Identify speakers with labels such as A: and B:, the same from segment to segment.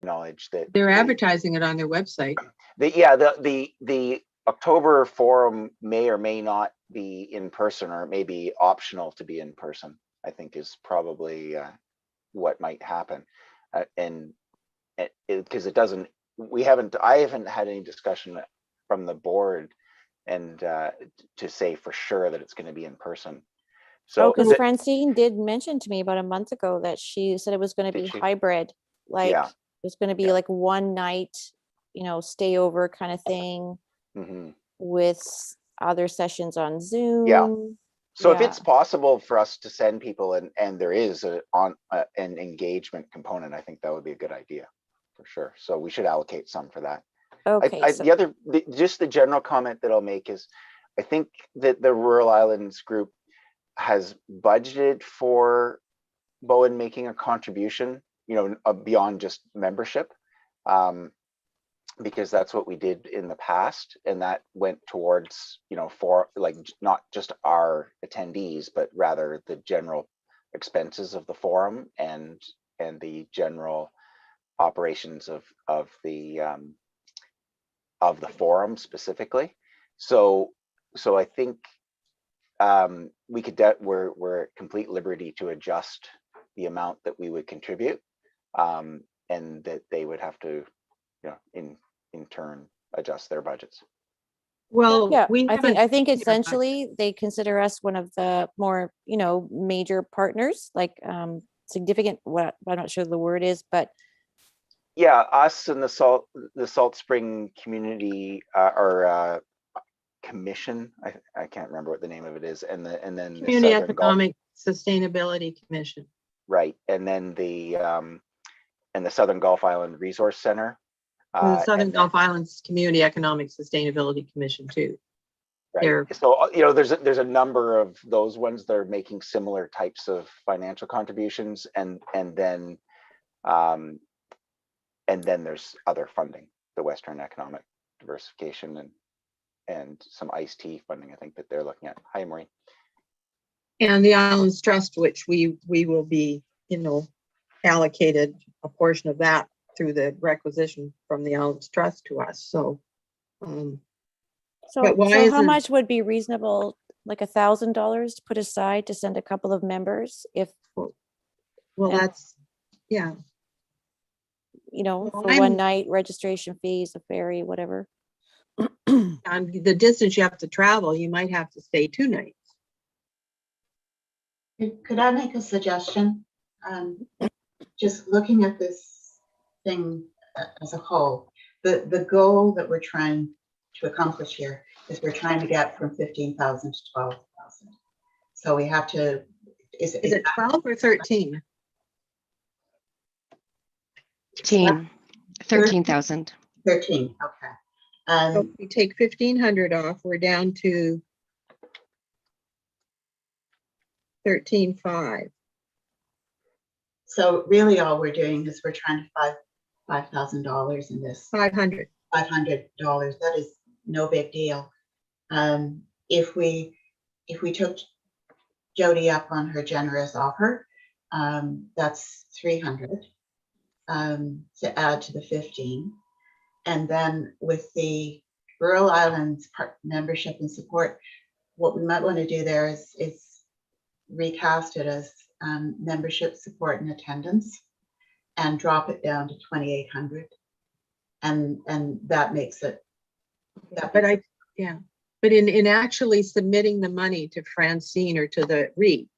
A: acknowledge that
B: they're advertising it on their website.
A: The October forum may or may not be in person, or it may be optional to be in person, I think is probably what might happen. And because I haven't had any discussion from the board and to say for sure that it's going to be in person. So
C: because Francine did mention to me about a month ago that she said it was going to be hybrid, like it was going to be like one night, stay over kind of thing with other sessions on Zoom.
A: Yeah. So if it's possible for us to send people and there is an engagement component, I think that would be a good idea for sure. So we should allocate some for that.
C: Okay.
A: Just the general comment that I'll make is, I think that the Rural Islands group has budgeted for Bowen making a contribution, beyond just membership, because that's what we did in the past, and that went towards, for like not just our attendees, but rather the general expenses of the forum and the general operations of the forum specifically. So I think we could we're at complete liberty to adjust the amount that we would contribute, and that they would have to, in turn adjust their budgets.
B: Well,
C: yeah, I think essentially they consider us one of the more, major partners, like significant, what I'm not sure the word is, but
A: yeah, us and the Salt Spring Community or Commission, I can't remember what the name of it is, and then
B: Community Economic Sustainability Commission,
A: right, and then the Southern Gulf Island Resource Center,
B: and the Southern Gulf Islands Community Economic Sustainability Commission too.
A: Right. So there's a number of those ones that are making similar types of financial contributions, and then there's other funding, the Western Economic Diversification and some ICE-T funding, I think, that they're looking at. Hi, Maureen.
B: And the Islands Trust, which we will be, allocated a portion of that through the requisition from the Islands Trust to us. So
C: how much would be reasonable, like $1,000 to put aside to send a couple of members?
B: That's, yeah.
C: For one night, registration fees, a ferry, whatever.
B: On the distance you have to travel, you might have to stay 2 nights.
D: Could I make a suggestion? Just looking at this thing as a whole, the goal that we're trying to accomplish here is we're trying to get from 15,000 to 12,000. So we have to. Is it
B: 12 or 13?
E: 13,000.
D: 13. Okay.
B: So if we take 1,500 off, we're down to 13,500.
D: So really all we're doing is we're trying to find $5,000 in this.
B: $500.
D: $500. That is no big deal. If we took Jody up on her generous offer, that's 300 to add to the 15. And then with the Rural Islands membership and support, what we might want to do there is recast it as membership, support, and attendance, and drop it down to 2,800, and that makes it.
B: But in actually submitting the money to Francine or to the RIEP,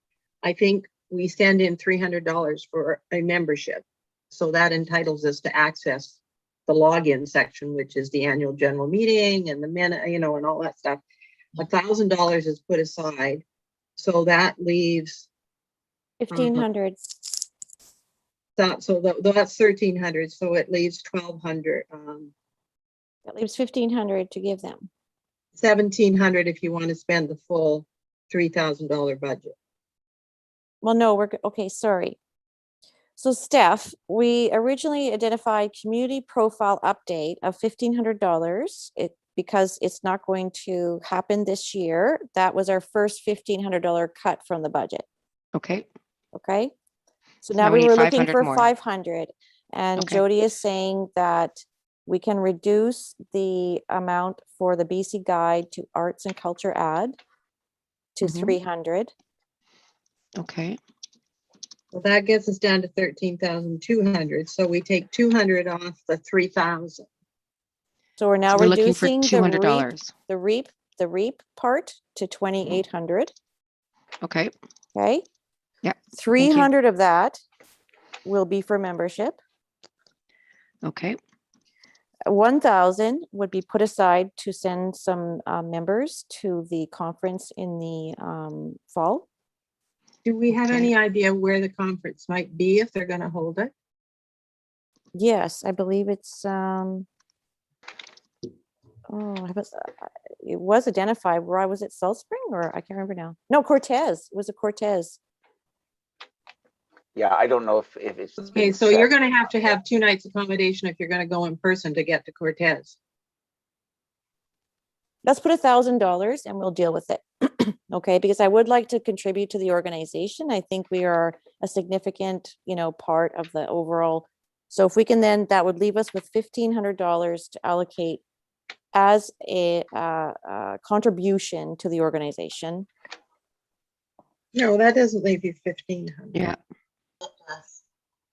B: I think we send in $300 for a membership, so that entitles us to access the login section, which is the annual general meeting and the minute, and all that stuff. $1,000 is put aside, so that leaves
C: 1,500.
B: So that's 1,300. So it leaves 1,200.
C: That leaves 1,500 to give them.
B: 1,700 if you want to spend the full $3,000 budget.
C: Well, no, okay. Sorry. So Stef, we originally identified community profile update of $1,500. Because it's not going to happen this year. That was our first $1,500 cut from the budget.
E: Okay.
C: Okay. So now we were looking for 500. And
E: Okay.
C: Jody is saying that we can reduce the amount for the BC Guide to Arts and Culture ad to
E: Mhm.
C: 300.
E: Okay.
B: Well, that gets us down to 13,200. So we take 200 off the 3,000.
C: So we're now
E: So we're looking for
C: reducing
E: $200.
C: the RIEP part to 2,800.
E: Okay.
C: Okay.
E: Yeah.
C: 300 of that will be for membership.
E: Okay.
C: 1,000 would be put aside to send some members to the conference in the fall.
B: Do we have
E: Okay.
B: any idea where the conference might be if they're going to hold it?
C: Yes, I believe it's it was identified. Where was it, Salt Spring, or I can't remember now. No, Cortez. It was a Cortez.
A: Yeah, I don't know if it's.
B: Okay,
A: been
B: so you're
A: set.
B: going to have 2 nights accommodation if you're going to go in person to get to Cortez.
C: Let's put $1,000 and we'll deal with it. Okay, because I would like to contribute to the organization. I think we are a significant, part of the overall. So if we can, then that would leave us with $1,500 to allocate as a contribution to the organization.
B: No, that doesn't leave you 1,500.
E: Yeah.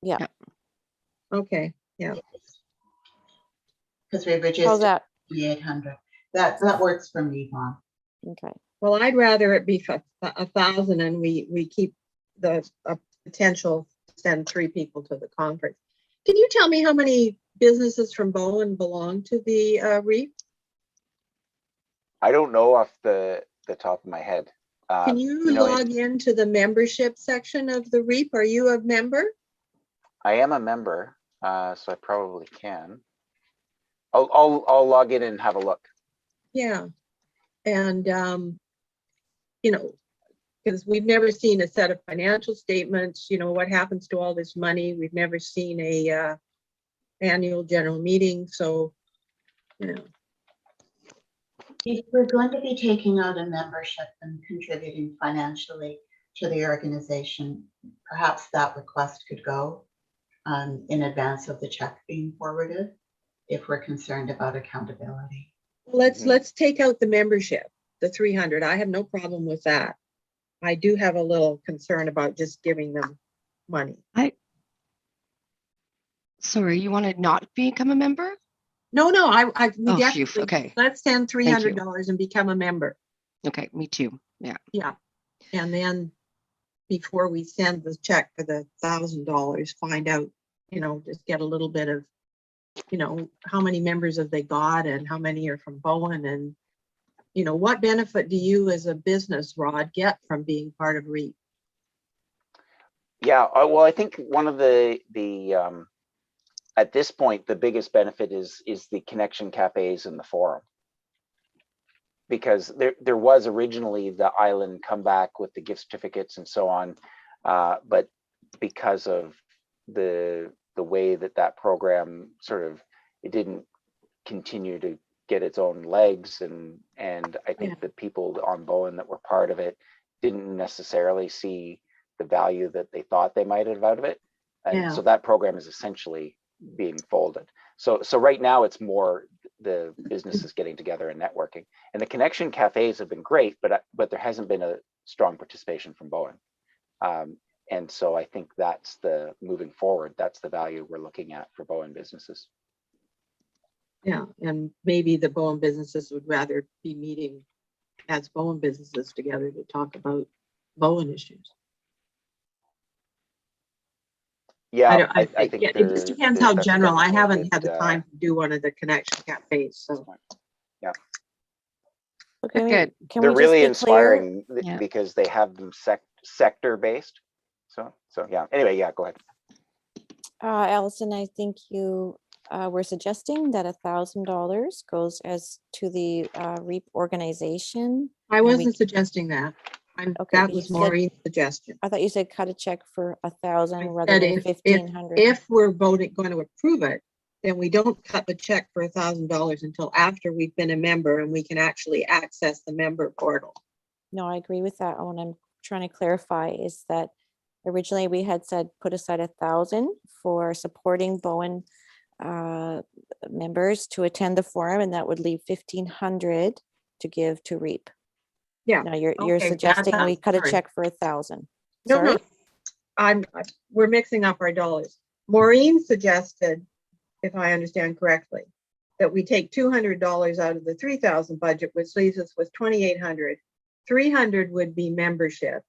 C: Yeah.
B: Okay, yeah.
D: Because we
C: How's
D: reduced
C: that?
D: 800. That works for me, Vaune.
C: Okay.
B: Well, I'd rather it be 1,000 and we keep the potential to send 3 people to the conference. Can you tell me how many businesses from Bowen belong to the RIEP?
A: I don't know off the top of my head.
B: Can you log into the membership section of the RIEP? Are you a member?
A: I am a member, so I probably can. I'll log in and have a look.
B: Yeah. And, because we've never seen a set of financial statements, what happens to all this money? We've never seen a annual general meeting. So,
D: If we're going to be taking out a membership and contributing financially to the organization, perhaps that request could go in advance of the check being forwarded, if we're concerned about accountability.
B: let's take out the membership, the 300. I have no problem with that. I do have a little concern about just giving them money.
E: Sorry, you want to not become a member?
B: No, we
E: Oh, phew,
B: definitely,
E: okay.
B: let's send $300 and become a member.
E: Okay, me too. Yeah.
B: Yeah. And then before we send the check for the $1,000, find out, just get a little bit of, how many members have they got and how many are from Bowen, and, what benefit do you as a business, Rod, get from being part of RIEP?
A: Yeah, well, I think one of the at this point, the biggest benefit is the connection cafes in the forum. Because there was originally the island comeback with the gift certificates and so on. But because of the way that program it didn't continue to get its own legs, and I think the people on Bowen that were part of it didn't necessarily see the value that they thought they might have out of it. And so that program is essentially being folded. So right now it's more the businesses getting together and networking, and the connection cafes have been great, but there hasn't been a strong participation from Bowen. And so I think that's the moving forward, that's the value we're looking at for Bowen businesses.
B: Yeah, and maybe the Bowen businesses would rather be meeting as Bowen businesses together to talk about Bowen issues.
A: Yeah,
B: I
A: think
B: think it just depends how general. I haven't had the time to do one of the connection cafes, so.
A: Yeah.
C: Okay,
E: Good.
C: can
A: They're
C: we just
A: really
C: be clear?
A: inspiring
E: Yeah.
A: because they have them sector based. So yeah. Anyway, yeah, go ahead.
C: Allison, I think you were suggesting that $1,000 goes as to the RIEP organization.
B: I wasn't suggesting that.
C: Okay,
B: That
C: but
B: was
C: you said-
B: Maureen's suggestion.
C: I thought you said cut a check for 1,000
B: I
C: rather
B: said
C: than
B: if-
C: 1,500.
B: If we're going to approve it, then we don't cut the check for $1,000 until after we've been a member and we can actually access the member portal.
C: No, I agree with that. What I'm trying to clarify is that Originally, we had said put aside 1,000 for supporting Bowen members to attend the forum, and that would leave 1,500 to give to RIEP.
B: Yeah.
C: Now you're
B: Okay, that
C: suggesting we
B: sounds-
C: cut a
B: sorry.
C: check for 1,000.
B: No,
C: Sorry?
B: no, we're mixing up our dollars. Maureen suggested, if I understand correctly, that we take $200 out of the 3,000 budget, which leaves us with 2,800. 300 would be membership.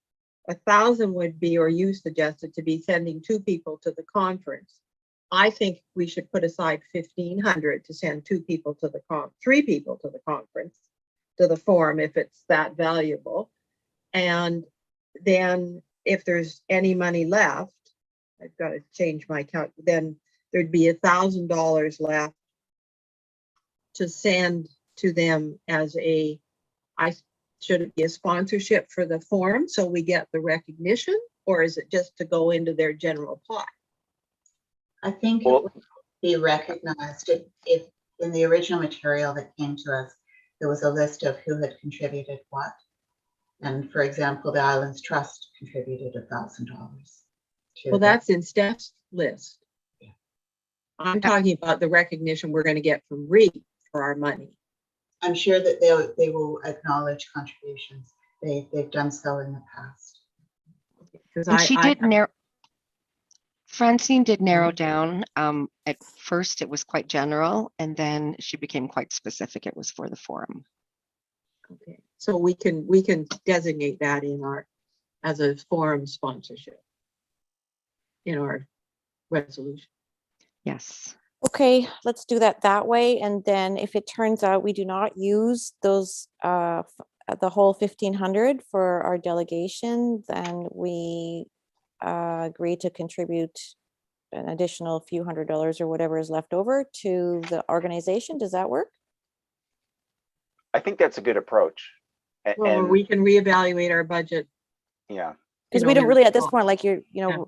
B: 1,000 would be, or you suggested, to be sending 2 people to the conference. I think we should put aside 1,500 to send 2 people to the 3 people to the conference, to the forum, if it's that valuable. And then if there's any money left, I've got to change my count, then there'd be $1,000 left to send to them as should it be a sponsorship for the forum so we get the recognition, or is it just to go into their general pot?
D: I think it
A: Well-
D: would be recognized if in the original material that came to us, there was a list of who had contributed what. And for example, the Islands Trust contributed $1,000.
B: Well, that's in Stef's list.
D: Yeah.
B: I'm talking about the recognition we're going to get from RIEP for our money.
D: I'm sure that they will acknowledge contributions. They've done so in the past.
B: Because
E: And she did narrow, Francine did narrow
B: Mhm.
E: down. At first, it was quite general, and then she became quite specific. It was for the forum.
B: Okay, so we can designate that in as a forum sponsorship in our resolution.
E: Yes.
C: Okay, let's do that way. And then if it turns out we do not use those, the whole 1,500 for our delegation, then we agree to contribute an additional few $100s or whatever is left over to the organization. Does that work?
A: I think that's a good approach.
B: Well,
A: And,
B: we can reevaluate our budget.
A: yeah,
C: Because
B: you
C: we
B: know,
C: don't really, at this
B: well,
C: point, like
B: Yeah.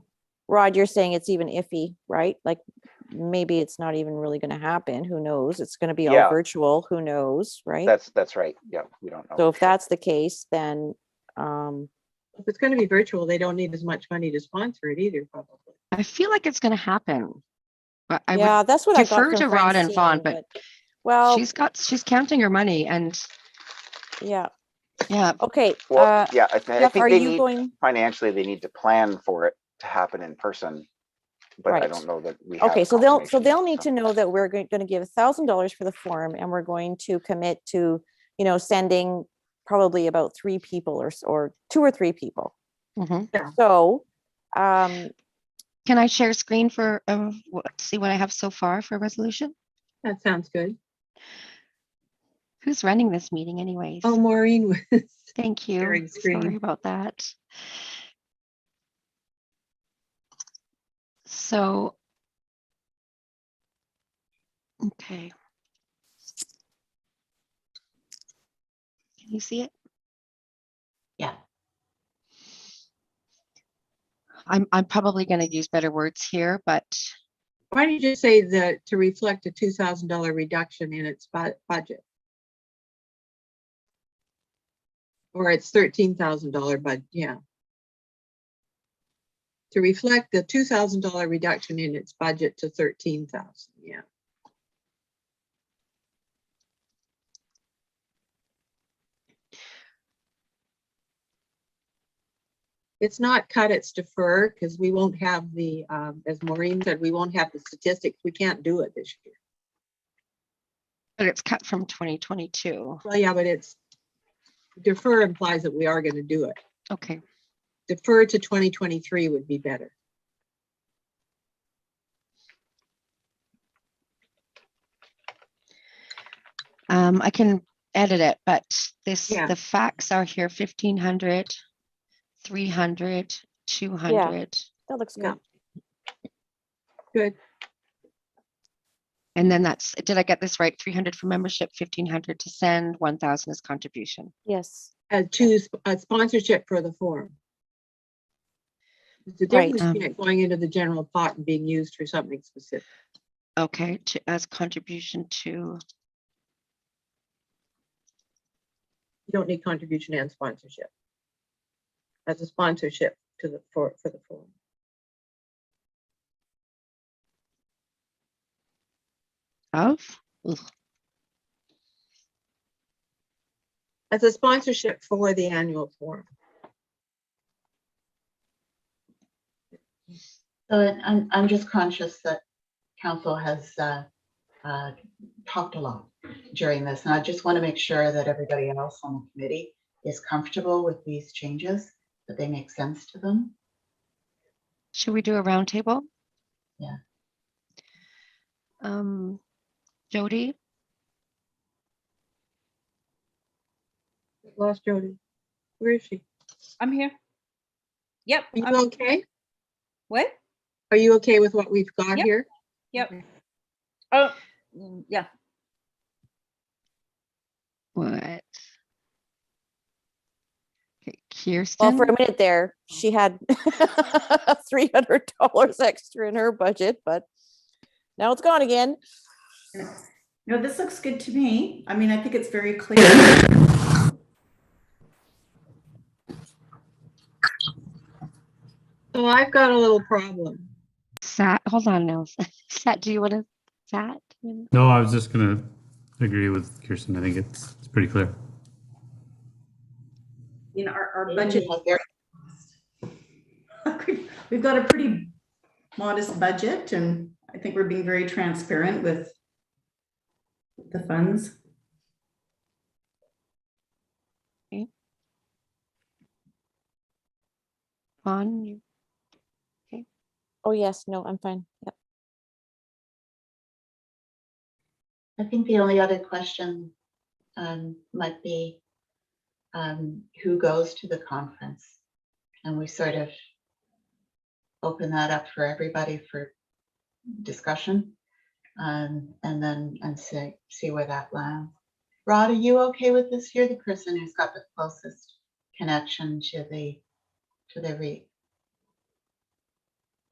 C: Rod, you're saying it's even iffy, right? Like maybe it's not even really going to happen. Who knows? It's going to be all
A: Yeah.
C: virtual. Who knows, right?
A: that's right. Yeah, we don't know.
C: So
A: for
C: if
A: sure.
C: that's the case, then
B: If it's going to be virtual, they don't need as much money to sponsor it either, probably.
E: I feel like it's going to happen. But I
C: yeah, that's what I got
E: defer
C: from
E: to Rod and Vaune,
C: Francine,
E: but
C: well,
E: she's counting her money, and
C: yeah,
E: yeah,
C: okay.
A: Well, yeah, I
C: Stef,
A: think
C: are
A: they
C: you
A: need,
C: going?
A: financially, they need to plan for it to happen in person. But I
C: Right.
A: don't know that we have.
C: Okay, so they'll
A: confirmation yet,
C: need
A: so.
C: to know that we're going to give $1,000 for the forum, and we're going to commit to, sending probably about 3 people or 2 or 3 people.
E: mhm.
C: So,
E: Can I share screen for see what I have so far for resolution?
B: That sounds good.
E: Who's running this meeting anyways?
B: Oh, Maureen was
E: Thank you.
B: sharing screen.
E: Sorry about that. So, okay. Can you see it?
D: Yeah.
E: I'm probably going to use better words here, but
B: Why don't you just say that to reflect a $2,000 reduction in its budget? Or it's $13,000, but yeah. To reflect the $2,000 reduction in its budget to 13,000, yeah. It's not cut, it's defer, because we won't have the, as Maureen said, we won't have the statistics. We can't do it this year.
E: it's cut from 2022.
B: Well, yeah, but it's defer implies that we are going to do it.
E: Okay.
B: Defer to 2023 would be better.
E: I can edit it, but
B: Yeah.
E: the facts are here: 1,500, 300, 200.
C: that looks
B: Yeah.
C: good.
B: Good.
E: And then did I get this right? 300 for membership, 1,500 to send, 1,000 is contribution.
C: Yes.
B: Choose a sponsorship for the forum. There's a
C: Right.
B: difference between it going into the general pot and being used for something specific.
E: Okay, as contribution to,
B: You don't need contribution and sponsorship. As a sponsorship to the, for the forum.
E: Of? Ugh.
B: As a sponsorship for the annual forum.
D: So I'm just conscious that council has talked a lot during this, and I just want to make sure that everybody else on the committee is comfortable with these changes, that they make sense to them.
E: Should we do a roundtable?
D: Yeah.
E: Jody,
B: Lost Jody. Where is she?
F: I'm here. Yep.
B: Are
F: I'm-
B: you okay?
F: What?
B: Are you okay with what we've got
F: Yep.
B: here?
F: Yep.
B: Okay.
F: Oh, yeah.
E: what? Okay, Kiersten.
C: Well, for a minute there, she had $300 extra in her budget, but now it's gone again.
G: No, this looks good to me. I mean, I think it's very clear.
B: So I've got a little problem.
E: Sat, hold on now. Sat, do you want to, Sat?
H: No, I was just gonna agree with Kiersten. I think it's pretty clear.
G: You know, our budget,
D: Very-
G: we've got a pretty modest budget, and I think we're being very transparent with the funds.
E: On you.
C: Oh, yes, no, I'm fine. Yep.
D: I think the only other question might be who goes to the conference? And we sort of open that up for everybody for discussion, and then see where that lands. Rod, are you okay with this? You're the person who's got the closest connection to the REIT.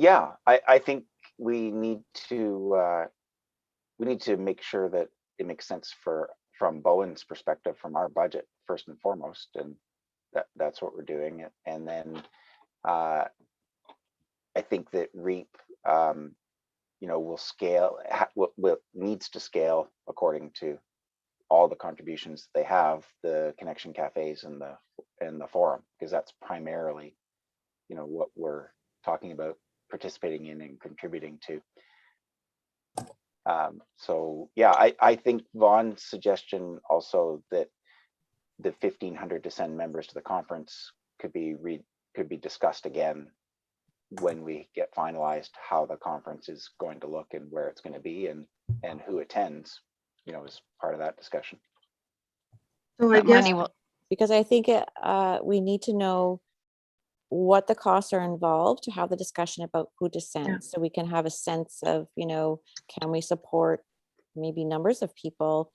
A: Yeah, I think we need to make sure that it makes sense from Bowen's perspective, from our budget first and foremost, and that's what we're doing. And then I think that REIP, will scale, needs to scale according to all the contributions they have, the connection cafes and the forum, because that's primarily, what we're talking about participating in and contributing to. So yeah, I think Vaune's suggestion also that the 1,500 to send members to the conference could be discussed again when we get finalized how the conference is going to look and where it's going to be and who attends, as part of that discussion.
B: So I
E: That
B: guess
E: money will,
C: Because I think we need to know what the costs are involved to have the discussion about who to send. So we can have a sense of, can we support maybe numbers of people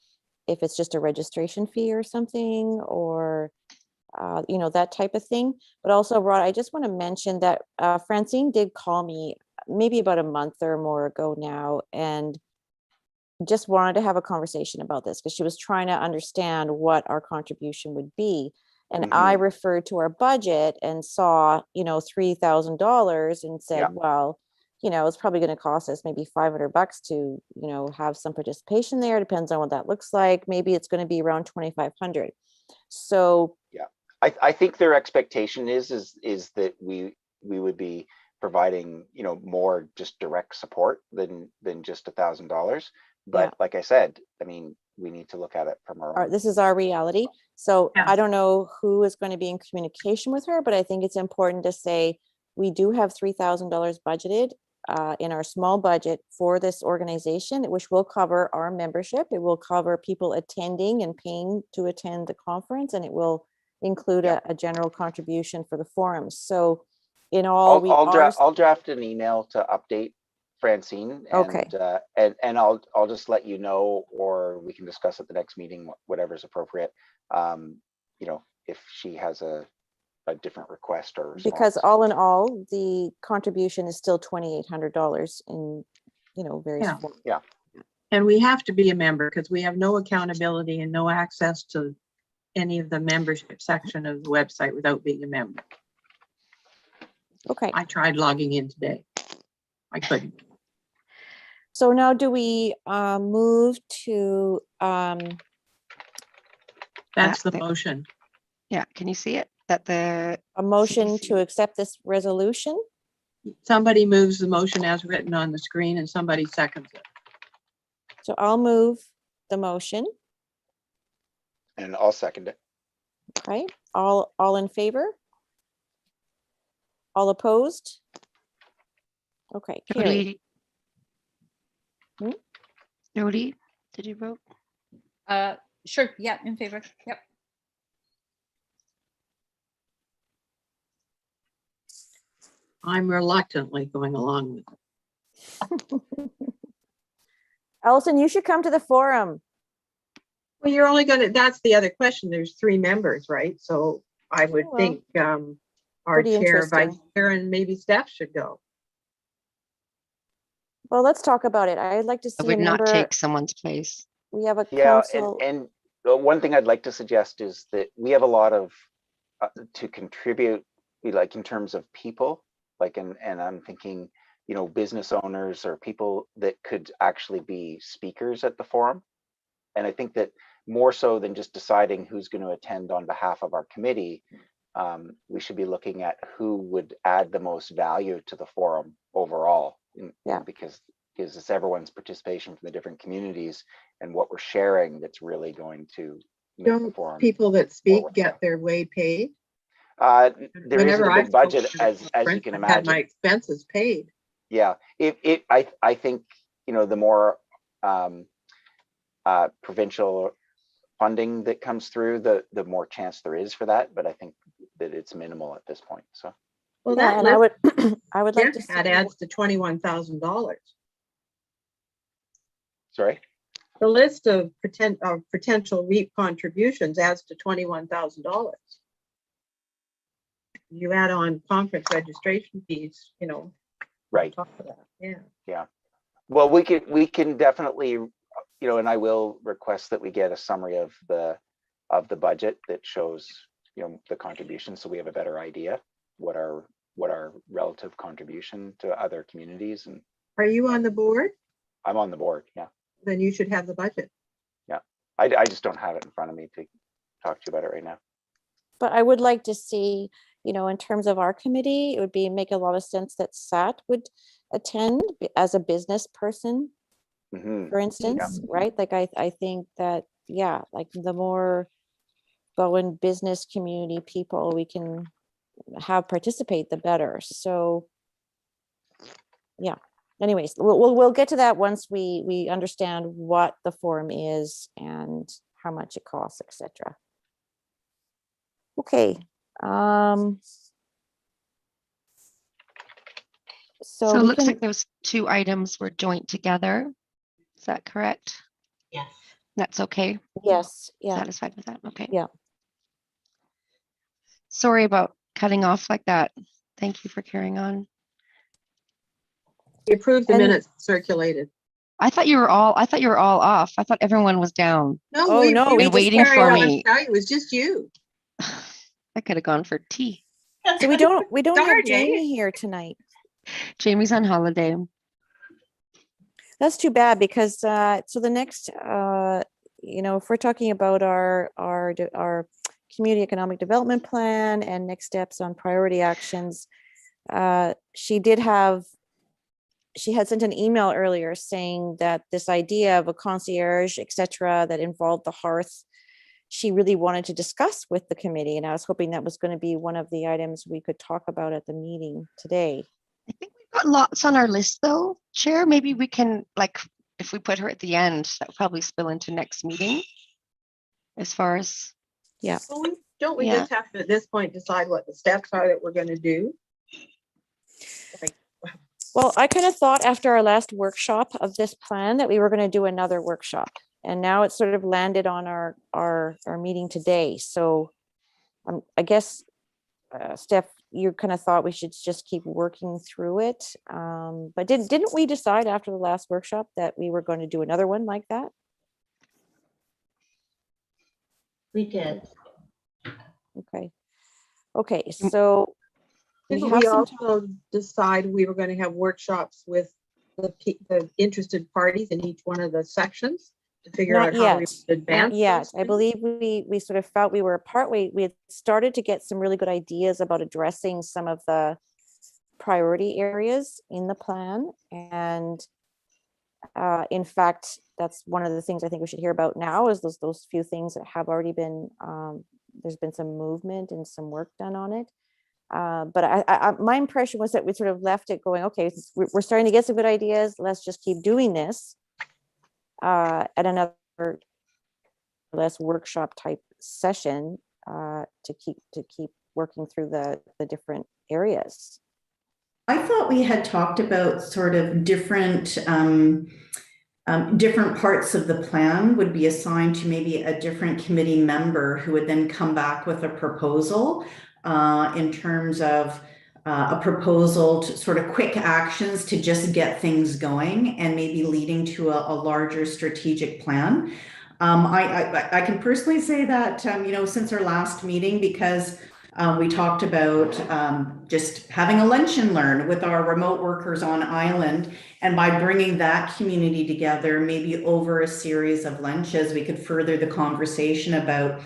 C: if it's just a registration fee or something, or, that type of thing. But also, Rod, I just want to mention that Francine did call me maybe about a month or more ago now, and just wanted to have a conversation about this because she was trying to understand what our contribution would be. And I referred to our budget and saw, $3,000 and said,
A: Yeah.
C: well, it's probably going to cost us maybe $500 to, have some participation there. Depends on what that looks like. Maybe it's going to be around 2,500. So
A: I think their expectation is that we would be providing, more just direct support than just $1,000. But like I said, we need to look at it from our own.
C: this is our reality. So
B: Yeah.
C: I don't know who is going to be in communication with her, but I think it's important to say we do have $3,000 budgeted in our small budget for this organization, which will cover our membership. It will cover people attending and paying to attend the conference, and it will include a general contribution for the forums. So in all,
A: I'll draft an email to update Francine,
C: Okay.
A: and I'll just let you know, or we can discuss at the next meeting, whatever's appropriate. If she has a different request or response.
C: because all in all, the contribution is still $2,800 in, various
B: Yeah.
C: forms.
B: and we have to be a member because we have no accountability and no access to any of the membership section of the website without being a member.
C: Okay,
B: I tried logging in today. I couldn't.
C: so now do we move to,
B: That's the
E: That-
B: motion.
E: Yeah, can you see it? That the
C: a motion to
E: CEC
C: accept this resolution?
B: Somebody moves the motion as written on the screen and somebody seconds it.
C: So I'll move the motion.
A: And I'll second it.
C: Okay, all in favor? All opposed? Okay, carried.
E: Jody.
C: Hmm?
E: Jody, did you vote?
F: Sure, yeah, in favor, yep.
B: I'm reluctantly going along with it.
C: Allison, you should come to the forum.
B: Well, you're only gonna, that's the other question. There's 3 members, right? So I would
C: well,
B: think our
C: pretty
B: chair, vice
C: interesting.
B: chair, and maybe Stef should go.
C: Well, let's talk about it. I'd like to
E: I
C: see a
E: would not
C: member.
E: take someone's place.
C: We have a
A: Yeah,
C: council.
A: and the one thing I'd like to suggest is that we have a lot of to contribute, like in terms of people, like, and I'm thinking, you know, business owners or people that could actually be speakers at the forum. And I think that more so than just deciding who's going to attend on behalf of our committee, we should be looking at who would add the most value to the forum overall.
C: Yeah.
A: Because it's everyone's participation from the different communities and what we're sharing that's really going to make the
B: Don't
A: forum.
B: people that speak
A: worthwhile.
B: get their way paid?
A: There isn't
B: Whenever
A: a
B: I
A: big budget
B: spoke at a
A: as you
B: conference,
A: can
B: I had my
A: imagine.
B: expenses paid.
A: Yeah, I think, you know, the more provincial funding that comes through, the more chance there is for that. But I think that it's minimal at this point. So
B: Well,
C: Yeah,
B: that
C: and I
B: list
C: would, I would like to
B: Jeff
C: see.
B: had adds to $21,000.
A: sorry.
B: The list of potential REAP contributions adds to $21,000. You add on conference registration fees, you know.
A: Right.
B: Talk about that. Yeah.
A: Well, we can definitely, you know, and I will request that we get a summary of the budget that shows, you know, the contribution, so we have a better idea what our relative contribution to other communities. And
B: Are you on the board?
A: I'm on the board. Yeah.
B: Then you should have the budget.
A: I just don't have it in front of me to talk to you about it right now.
C: But I would like to see, you know, in terms of our committee, it would make a lot of sense that SAT would attend as a business person,
A: Mhm.
C: for instance, right? Like I think that, yeah, like the more Bowen business community people we can have participate, the better. So yeah, anyways, we'll get to that once we understand what the forum is and how much it costs, etc. Okay.
E: So
C: So
E: it
C: we
E: looks
C: can,
E: like those 2 items were joint together. Is that correct?
D: Yes.
E: That's okay?
C: yes, yeah,
E: Satisfied with that? Okay.
C: Yeah.
E: Sorry about cutting off like that. Thank you for carrying on.
B: You approved the
C: And-
B: minutes circulated.
E: I thought you were all off. I thought everyone was down.
B: No,
C: Oh, no, we
B: were
C: just
E: waiting
B: carried
E: for
B: on.
E: me.
B: It was just you.
E: I could have gone for tea.
C: so we don't have
B: Darn, eh?
C: Jamie here tonight.
E: Jamie's on holiday.
C: That's too bad because so the next you know, if we're talking about our community economic development plan and next steps on priority actions, she had sent an email earlier saying that this idea of a concierge, etc., that involved the Hearth, she really wanted to discuss with the committee, and I was hoping that was going to be one of the items we could talk about at the meeting today.
E: I think we've got lots on our list though, Chair. Maybe we can, like, if we put her at the end, that will probably spill into next meeting. As far as,
C: Yeah.
B: Well, don't we
E: Yeah.
B: just have to, at this point, decide what the steps are that we're going to do?
C: Well, I kind of thought after our last workshop of this plan that we were going to do another workshop, and now it's sort of landed on our meeting today. So I guess, Steph, you kind of thought we should just keep working through it. But didn't we decide after the last workshop that we were going to do another one like that?
D: We did.
C: Okay. Okay, so We
B: Didn't
C: have
B: we
C: some
B: also decide we were going to have workshops with the interested parties in each one of the sections to figure
C: Not
B: out how we
C: yet.
B: would advance?
C: Not yet.
B: those
C: I
B: things?
C: believe we sort of felt we were partway. We had started to get some really good ideas about addressing some of the priority areas in the plan. And in fact, that's one of the things I think we should hear about now is those few things that have already been, there's been some movement and some work done on it. But my impression was that we sort of left it going, okay, we're starting to get some good ideas. Let's just keep doing this at another less workshop type session to keep working through the different areas.
G: I thought we had talked about sort of different different parts of the plan would be assigned to maybe a different committee member who would then come back with a proposal in terms of a proposal to sort of quick actions to just get things going and maybe leading to a larger strategic plan. I can personally say that, you know, since our last meeting, because we talked about just having a lunch and learn with our remote workers on island. And by bringing that community together, maybe over a series of lunches, we could further the conversation about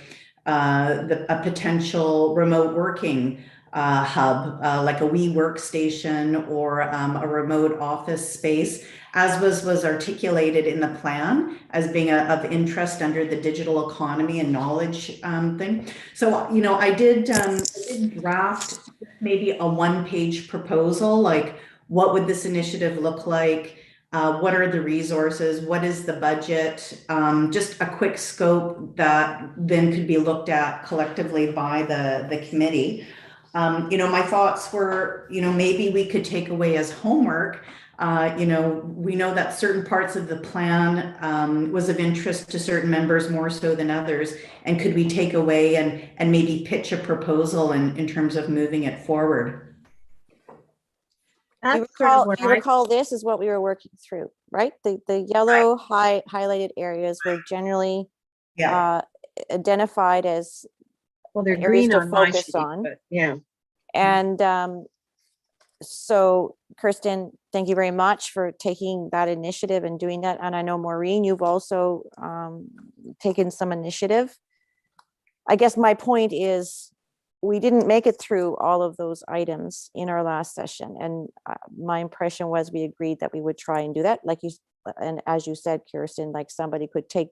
G: a potential remote working hub, like a wee workstation or a remote office space, as was articulated in the plan as being of interest under the digital economy and knowledge thing. So, you know, I did draft maybe a one-page proposal, like what would this initiative look like? What are the resources? What is the budget? Just a quick scope that then could be looked at collectively by the committee. You know, my thoughts were, you know, maybe we could take away as homework. You know, we know that certain parts of the plan was of interest to certain members more so than others. And could we take away and maybe pitch a proposal in terms of moving it forward?
C: You recall this is what we were working through, right? The yellow highlighted areas were generally identified as
B: Well, they're
C: areas
B: green
C: to
B: on my
C: focus
B: sheet,
C: on.
B: but yeah.
C: And so Kiersten, thank you very much for taking that initiative and doing that. And I know Maureen, you've also taken some initiative. I guess my point is we didn't make it through all of those items in our last session. And my impression was we agreed that we would try and do that. Like you, and as you said, Kiersten, like somebody could take,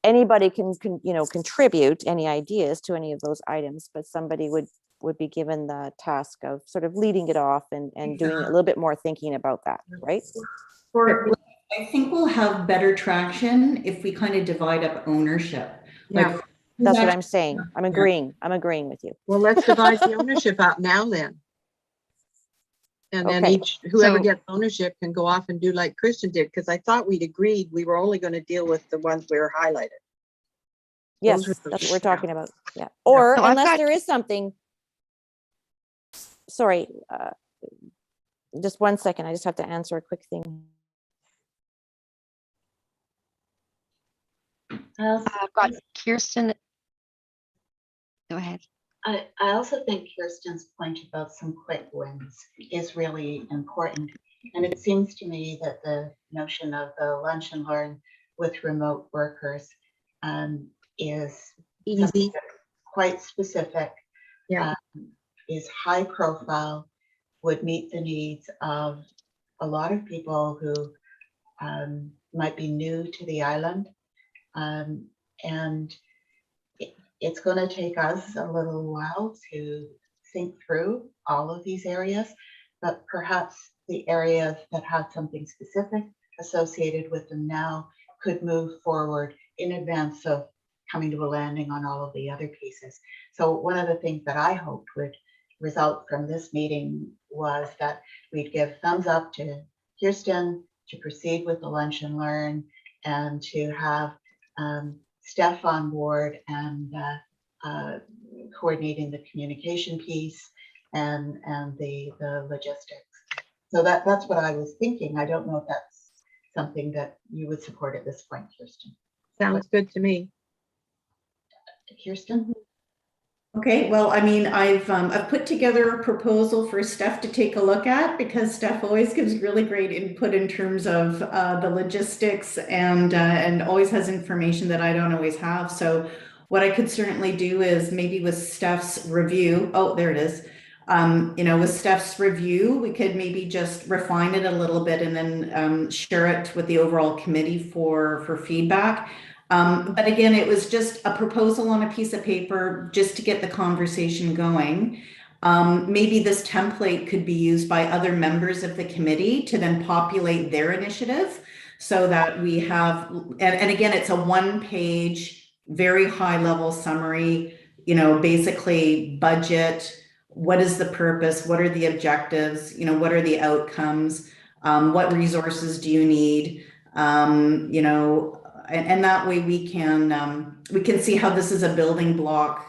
C: anybody can you know, contribute any ideas to any of those items, but somebody would be given the task of sort of leading it off and doing a little bit more thinking about that, right?
G: I think we'll have better traction if we kind of divide up ownership.
B: Yeah.
G: Like,
C: That's what I'm saying. I'm agreeing with you.
B: Well, let's divide the ownership out now then. And then
C: Okay.
B: whoever
E: So-
B: gets ownership can go off and do like Kiersten did, because I thought we'd agreed we were only going to deal with the ones we were highlighted.
C: Yes,
B: Those were
C: that's what we're
B: yeah.
C: talking about. Yeah. Or
E: So I've
C: unless
E: got-
C: there is something. Sorry, just 1 second. I just have to answer a quick thing.
E: I've got Kiersten. Go ahead.
D: I also think Kirsten's point about some quick wins is really important. And it seems to me that the notion of the lunch and learn with remote workers is
B: Easy.
D: quite specific,
B: Yeah.
D: is high profile, would meet the needs of a lot of people who might be new to the island. And it's going to take us a little while to think through all of these areas, but perhaps the areas that have something specific associated with them now could move forward in advance of coming to a landing on all of the other pieces. So one of the things that I hoped would result from this meeting was that we'd give thumbs up to Kiersten to proceed with the lunch and learn and to have Stef on board and coordinating the communication piece and the logistics. So that's what I was thinking. I don't know if that's something that you would support at this point, Kiersten.
B: Sounds good to me.
D: Kiersten?
G: Okay, well, I mean, I've put together a proposal for Stef to take a look at, because Stef always gives really great input in terms of the logistics, and always has information that I don't always have. So what I could certainly do is maybe with Stef's review, oh, there it is. You know, with Stef's review, we could maybe just refine it a little bit and then share it with the overall committee for feedback. But again, it was just a proposal on a piece of paper just to get the conversation going. Maybe this template could be used by other members of the committee to then populate their initiative, so that we have, and again, it's a 1-page, very high level summary, you know, basically budget, what is the purpose, what are the objectives, you know, what are the outcomes, what resources do you need, you know, and that way we can see how this is a building block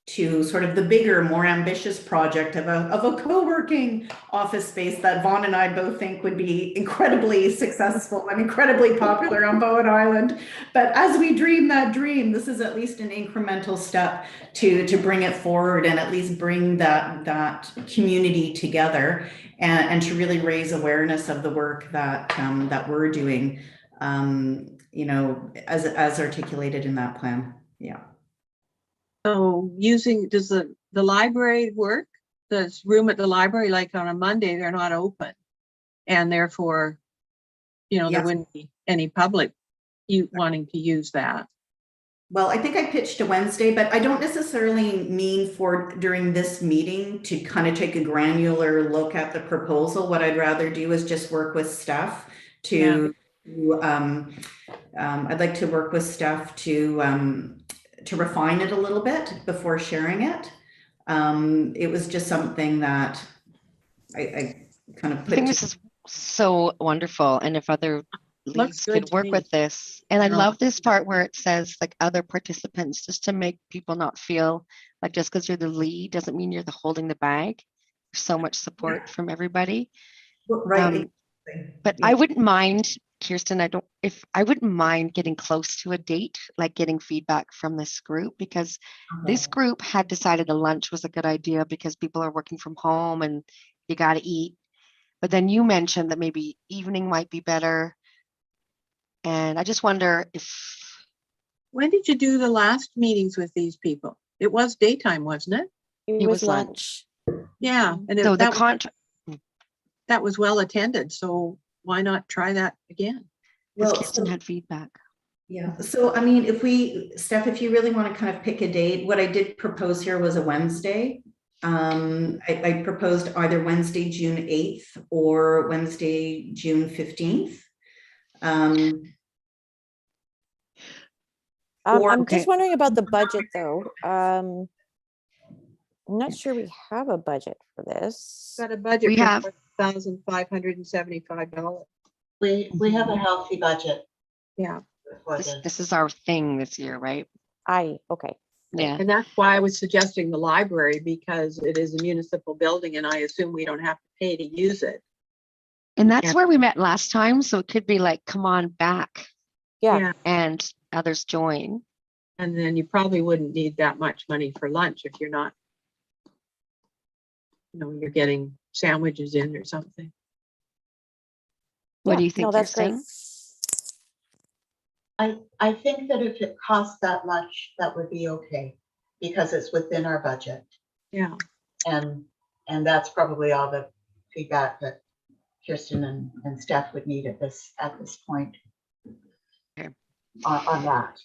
G: to sort of the bigger, more ambitious project of a co-working office space that Vaune and I both think would be incredibly successful and incredibly popular on Bowen Island. But as we dream that dream, this is at least an incremental step to bring it forward, and at least bring that community together, and to really raise awareness of the work that that we're doing, you know, as articulated in that plan. Yeah.
B: So does the library work? Does room at the library, like on a Monday, they're not open, and therefore, you know, there
G: Yes.
B: wouldn't be any public wanting to use that.
G: Well, I think I pitched a Wednesday, but I don't necessarily mean for during this meeting to kind of take a granular look at the proposal. What I'd rather do is just work with Stef to, I'd like to work with Stef to refine it a little bit before sharing it. It was just something that I kind of
E: I
G: put
E: think this is so wonderful. And if other leads
B: good
E: could
B: to
E: work
B: me.
E: with this. And I
B: Yeah.
E: love this part where it says like other participants, just to make people not feel like just because you're the lead doesn't mean you're the holding the bag. There's so much support from everybody.
G: right.
E: But I wouldn't mind, Kiersten, I wouldn't mind getting close to a date, like getting feedback from this group, because this group had decided a lunch was a good idea because people are working from home and you got to eat. But then you mentioned that maybe evening might be better. And I just wonder if,
B: When did you do the last meetings with these people? It was daytime, wasn't it?
C: It was lunch.
B: Yeah, and
E: so the
B: that was well attended. So why not try that again?
E: because
G: Well,
E: Kiersten had feedback.
G: yeah, so I mean, Steph, if you really want to kind of pick a date, what I did propose here was a Wednesday. I proposed either Wednesday, June 8th or Wednesday, June 15th.
C: I'm
E: Okay.
C: just wondering about the budget though. I'm not sure we have a budget for this.
B: Got a budget
E: We
B: for
E: have-
B: $4,575.
D: We have a healthy budget.
B: Yeah,
D: for
E: This is our thing this year, right?
C: Okay.
E: Yeah.
B: and that's why I was suggesting the library, because it is a municipal building and I assume we don't have to pay to use it.
E: And that's
B: Yeah.
E: where we met last time. So it could be like, come on back,
C: Yeah.
E: and others join.
B: And then you probably wouldn't need that much money for lunch if you're not, you know, you're getting sandwiches in or something.
E: What do
C: Yeah,
E: you think?
C: No, that's great.
D: I think that if it costs that much, that would be okay, because it's within our budget.
B: Yeah.
D: And that's probably all the feedback that Kiersten and Steph would need at this point.
E: Okay.
D: On that.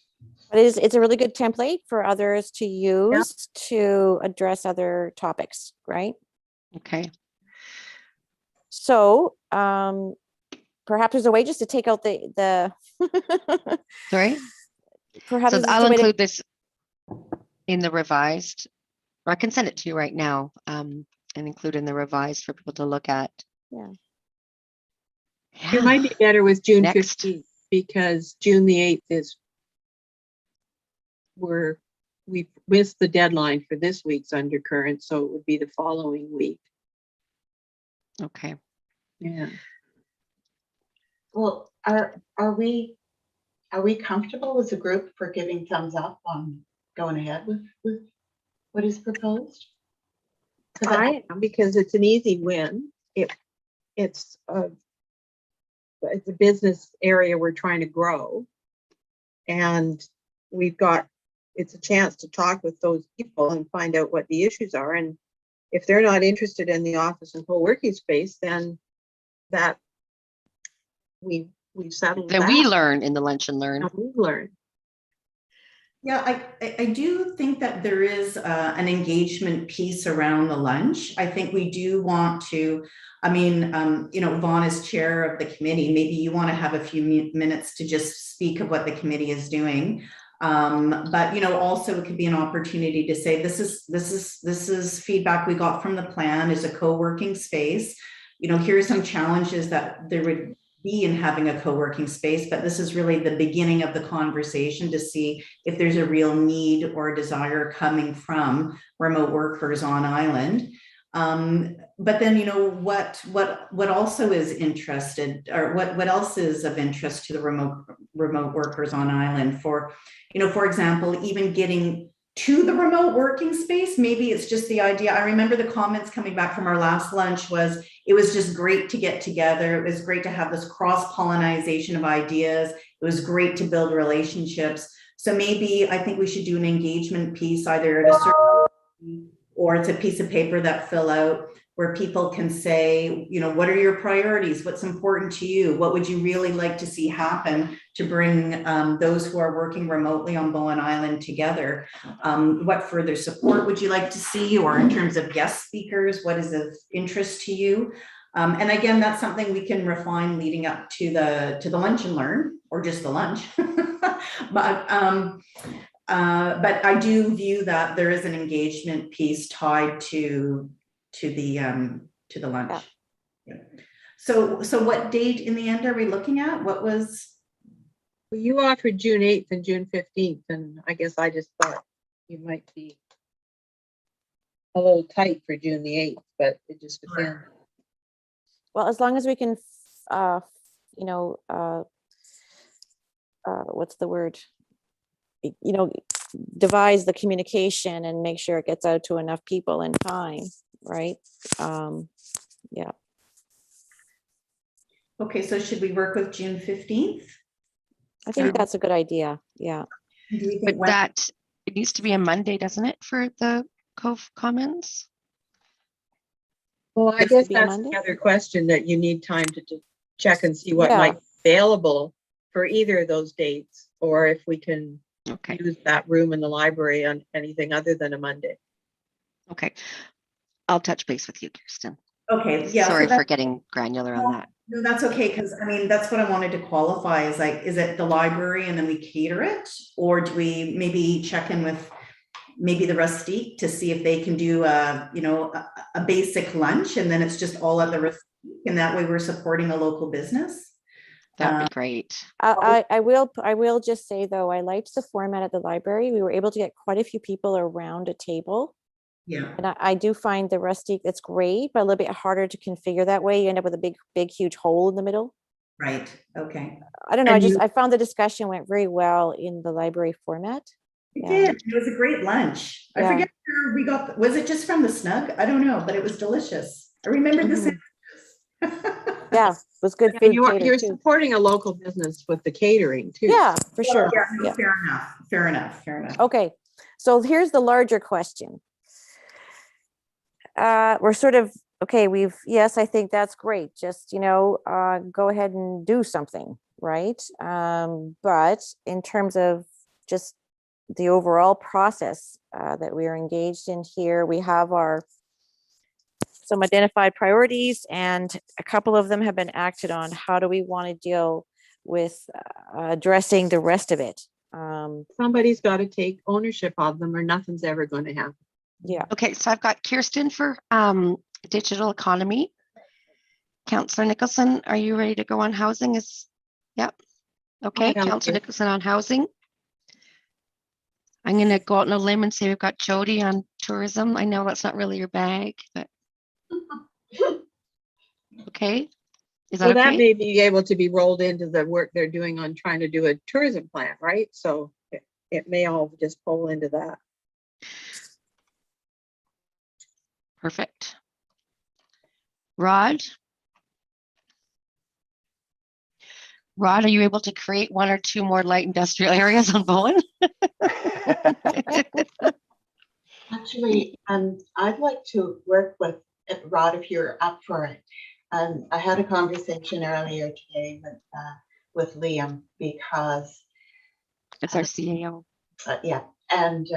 C: But it's a really good template for others to use to address other topics, right?
E: Okay.
C: So perhaps there's a way just to take out the
E: Sorry.
C: perhaps
E: So
C: there's
E: I'll
C: a way to-
E: include this in the revised, or I can send it to you right now, and include in the revised for people to look at.
C: Yeah.
B: It might be better with June
E: Next.
B: 15th, because June the 8th is we missed the deadline for this week's undercurrent, so it would be the following week.
E: Okay.
B: Yeah.
D: Well, are we comfortable as a group for giving thumbs up on going ahead with What is proposed? 'Cause
B: Because it's an easy win. It's a business area we're trying to grow. And it's a chance to talk with those people and find out what the issues are. And if they're not interested in the office and co-working space, then that we've settled
E: Then
B: that.
E: we learn in the lunch and learn.
B: And we've learned.
G: Yeah, I do think that there is an engagement piece around the lunch. I think we do want to, I mean, Vaune is chair of the committee. Maybe you want to have a few minutes to just speak of what the committee is doing. But also it could be an opportunity to say, this is feedback we got from the plan is a co-working space. Here are some challenges that there would be in having a co-working space, but this is really the beginning of the conversation to see if there's a real need or desire coming from remote workers on island. But then, what also is interested, or what else is of interest to the remote workers on island for example, even getting to the remote working space. Maybe it's just the idea. I remember the comments coming back from our last lunch was, it was just great to get together. It was great to have this cross-pollination of ideas. It was great to build relationships. So maybe I think we should do an engagement piece, either at a certain, or it's a piece of paper that fill out where people can say, what are your priorities? What's important to you? What would you really like to see happen to bring those who are working remotely on Bowen Island together? What further support would you like to see? Or in terms of guest speakers, what is of interest to you? And again, that's something we can refine leading up to the lunch and learn, or just the lunch. But I do view that there is an engagement piece tied to the lunch. Yeah. So what date in the end are we looking at? What was?
B: Well, you offered June 8th and June 15th, and I guess I just thought you might be a little tight for June the 8th, but it just depends.
C: Well, as long as we can, what's the word? Devise the communication and make sure it gets out to enough people in time, right? Yeah.
G: Okay, so should we work with June 15th?
C: I think that's a good idea. Yeah.
E: But that, it needs to be a Monday, doesn't it, for the Cove Commons?
B: Well, I
C: Has to
B: guess
C: be a
B: that's
C: Monday?
B: the other question that you need time to check and see what
C: Yeah.
B: might be available for either of those dates, or if we can
E: Okay.
B: use that room in the library on anything other than a Monday.
E: Okay. I'll touch base with you, Kiersten.
G: Okay, yeah.
E: Sorry for getting granular on that.
G: No, that's okay, because that's what I wanted to qualify is like, is it the library and then we cater it? Or do we maybe check in with maybe the Rustique to see if they can do a basic lunch, and then it's just all at the Rustique, and that way we're supporting a local business?
E: That'd be great.
C: I will just say though, I liked the format at the library. We were able to get quite a few people around a table.
G: Yeah.
C: And I do find the Rustique, it's great, but a little bit harder to configure that way. You end up with a big, huge hole in the middle.
G: Right. Okay.
C: I don't know.
B: And
C: I found the discussion went very well in the library format.
G: It
C: Yeah.
G: did. It was a great lunch. I
C: Yeah.
G: forget where we got. Was it just from the Snug? I don't know, but it was delicious. I remember the sandwiches.
C: Yeah, it was good
B: Yeah,
C: food.
B: you're
C: catered too.
B: supporting a local business with the catering too.
C: Yeah, for sure.
G: Yeah, no,
C: Yeah.
G: Fair enough.
C: Okay, so here's the larger question. We're sort of, okay, yes, I think that's great. Just, go ahead and do something, right? But in terms of just the overall process that we are engaged in here, we have some identified priorities, and a couple of them have been acted on. How do we want to deal with addressing the rest of it?
B: Somebody's got to take ownership of them, or nothing's ever going to happen.
C: Yeah.
E: Okay, so I've got Kiersten for digital economy. Councillor Nicholson, are you ready to go on housing? Yep. Okay,
B: help
E: Councillor
B: you.
E: Nicholson on housing. I'm gonna go out on a limb and say we've got Jody on tourism. I know that's not really your bag, but okay. Is that
B: So that
E: okay?
B: may be able to be rolled into the work they're doing on trying to do a tourism plan, right? So it may all just pull into that.
E: Perfect. Rod? Rod, are you able to create 1 or 2 more light industrial areas on Bowen?
D: Actually, I'd like to work with Rod if you're up for it. I had a conversation earlier today with Liam because
E: It's our CAO.
D: yeah, and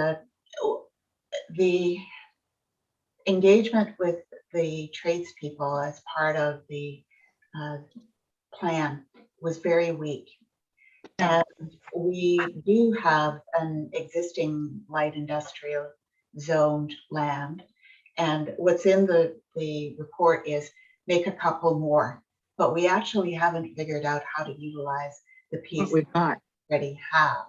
D: the engagement with the tradespeople as part of the plan was very weak. And we do have an existing light industrial zoned land. And what's in the report is make a couple more, but we actually haven't figured out how to utilize the piece
B: What we've got.
D: we already have.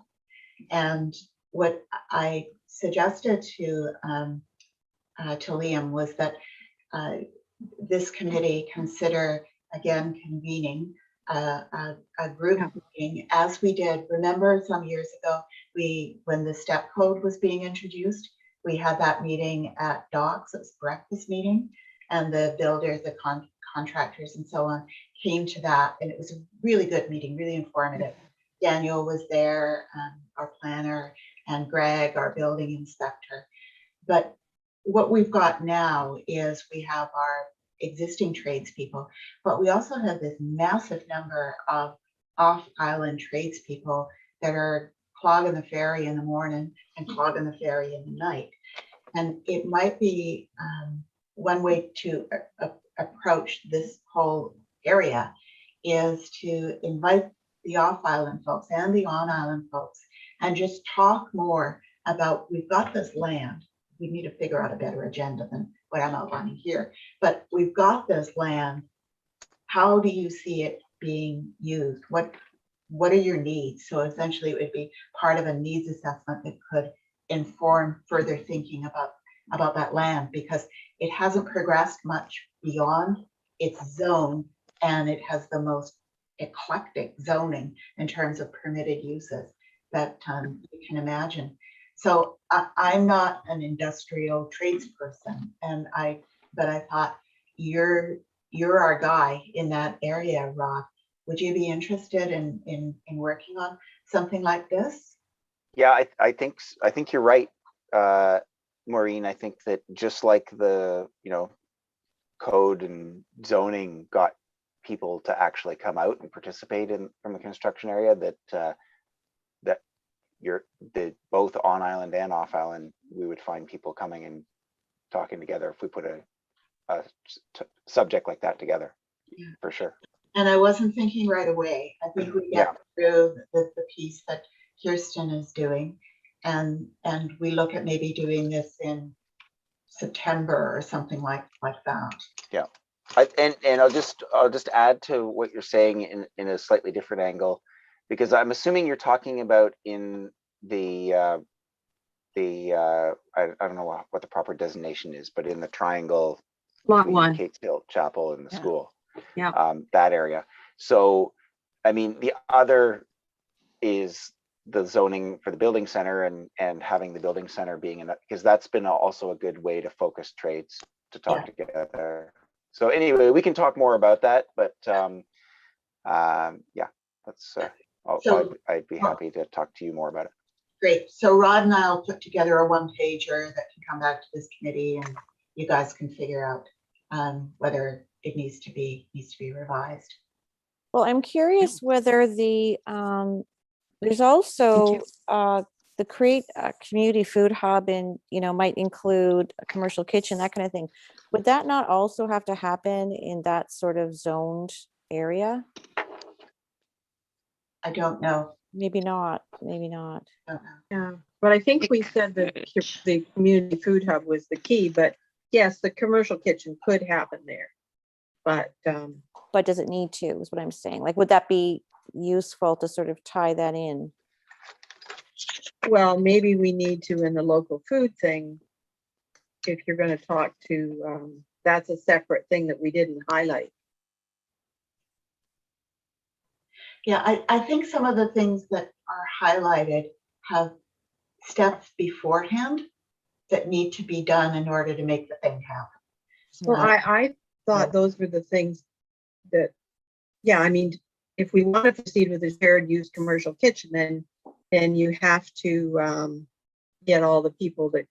D: And what I suggested to Liam was that this committee consider again convening a group meeting as we did. Remember some years ago, when the step code was being introduced, we had that meeting at Docks. It was a breakfast meeting, and the builders, the contractors and so on came to that, and it was a really good meeting, really informative. Daniel was there, our planner, and Greg, our building inspector. But what we've got now is we have our existing tradespeople, but we also have this massive number of off-island tradespeople that are clogging the ferry in the morning and clogging the ferry in the night. And it might be one way to approach this whole area is to invite the off-island folks and the on-island folks and just talk more about, we've got this land. We need to figure out a better agenda than what I'm outlining here, but we've got this land. How do you see it being used? What are your needs? So essentially it would be part of a needs assessment that could inform further thinking about that land, because it hasn't progressed much beyond its zone, and it has the most eclectic zoning in terms of permitted uses that you can imagine. So I'm not an industrial tradesperson, but I thought you're our guy in that area, Rod. Would you be interested in working on something like this?
A: Yeah, I think you're right, Maureen. I think that just like the code and zoning got people to actually come out and participate from the construction area, that both on island and off island, we would find people coming and talking together if we put a subject like that together.
D: Yeah.
A: For sure.
D: And I wasn't thinking right away. I think we get through the piece that Kiersten is doing, and we look at maybe doing this in September or something like that.
A: Yeah. And I'll just add to what you're saying in a slightly different angle, because I'm assuming you're talking about in the I don't know what the proper designation is, but in the triangle
B: Lot
A: between
B: 1.
A: Catesville Chapel and the school,
B: Yeah.
A: that area. So, I mean, the other is the zoning for the building center and having the building center being in that, because that's been also a good way to focus trades to talk together. So anyway, we can talk more about that, but yeah, that's I'd be happy to talk to you more about it.
D: Great. So Rod and I'll put together a one-pager that can come back to this committee, and you guys can figure out whether it needs to be revised.
C: Well, I'm curious whether there's also the create a community food hub, and might include a commercial kitchen, that kind of thing. Would that not also have to happen in that sort of zoned area?
D: I don't know.
C: Maybe not. Maybe not.
D: I don't know.
B: Yeah, but I think we said that the community food hub was the key, but yes, the commercial kitchen could happen there. But
C: does it need to, is what I'm saying. Like, would that be useful to sort of tie that in?
B: well, maybe we need to in the local food thing. If you're going to talk to, that's a separate thing that we didn't highlight.
D: Yeah, I think some of the things that are highlighted have steps beforehand that need to be done in order to make the thing happen.
B: Well, I thought those were the things that, yeah, I mean, if we want to proceed with a shared use commercial kitchen, then you have to get all the people that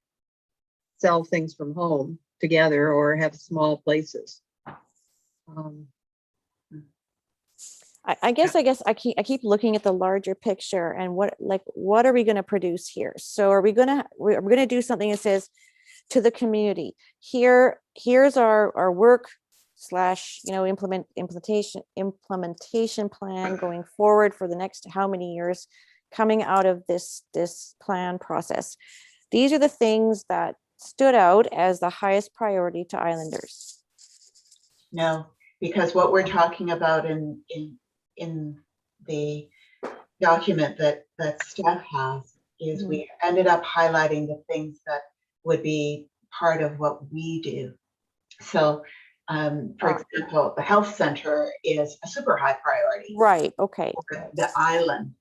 B: sell things from home together or have small places.
C: I guess I keep looking at the larger picture and what are we going to produce here? So are we going to do something that says to the community, here's our work / implementation plan going forward for the next how many years coming out of this plan process. These are the things that stood out as the highest priority to Islanders.
D: No, because what we're talking about in the document that Stef has is we ended up highlighting the things that would be part of what we do. So, for example, the health center is a super high priority.
C: Right, okay.
D: For the island,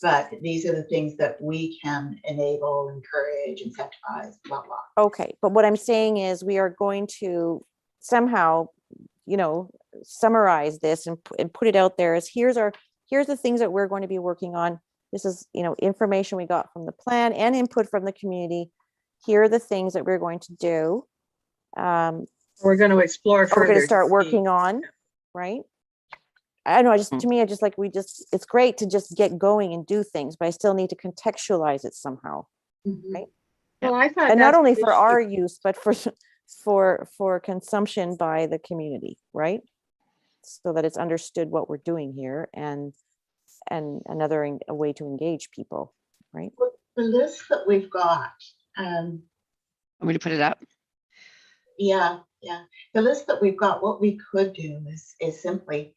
D: but these are the things that we can enable, encourage, incentivize, blah, blah.
C: Okay, but what I'm saying is we are going to somehow, summarize this and put it out there as here's the things that we're going to be working on. This is, information we got from the plan and input from the community. Here are the things that we're going to do.
B: We're going to explore further.
C: We're going to start working on, right? I don't know, to me, it's great to just get going and do things, but I still need to contextualize it somehow. Right.
B: Well, I thought,
C: And not only for our use, but for consumption by the community, right? So that it's understood what we're doing here and a way to engage people, right?
D: The list that we've got,
E: Want me to put it up?
D: yeah. The list that we've got, what we could do is simply,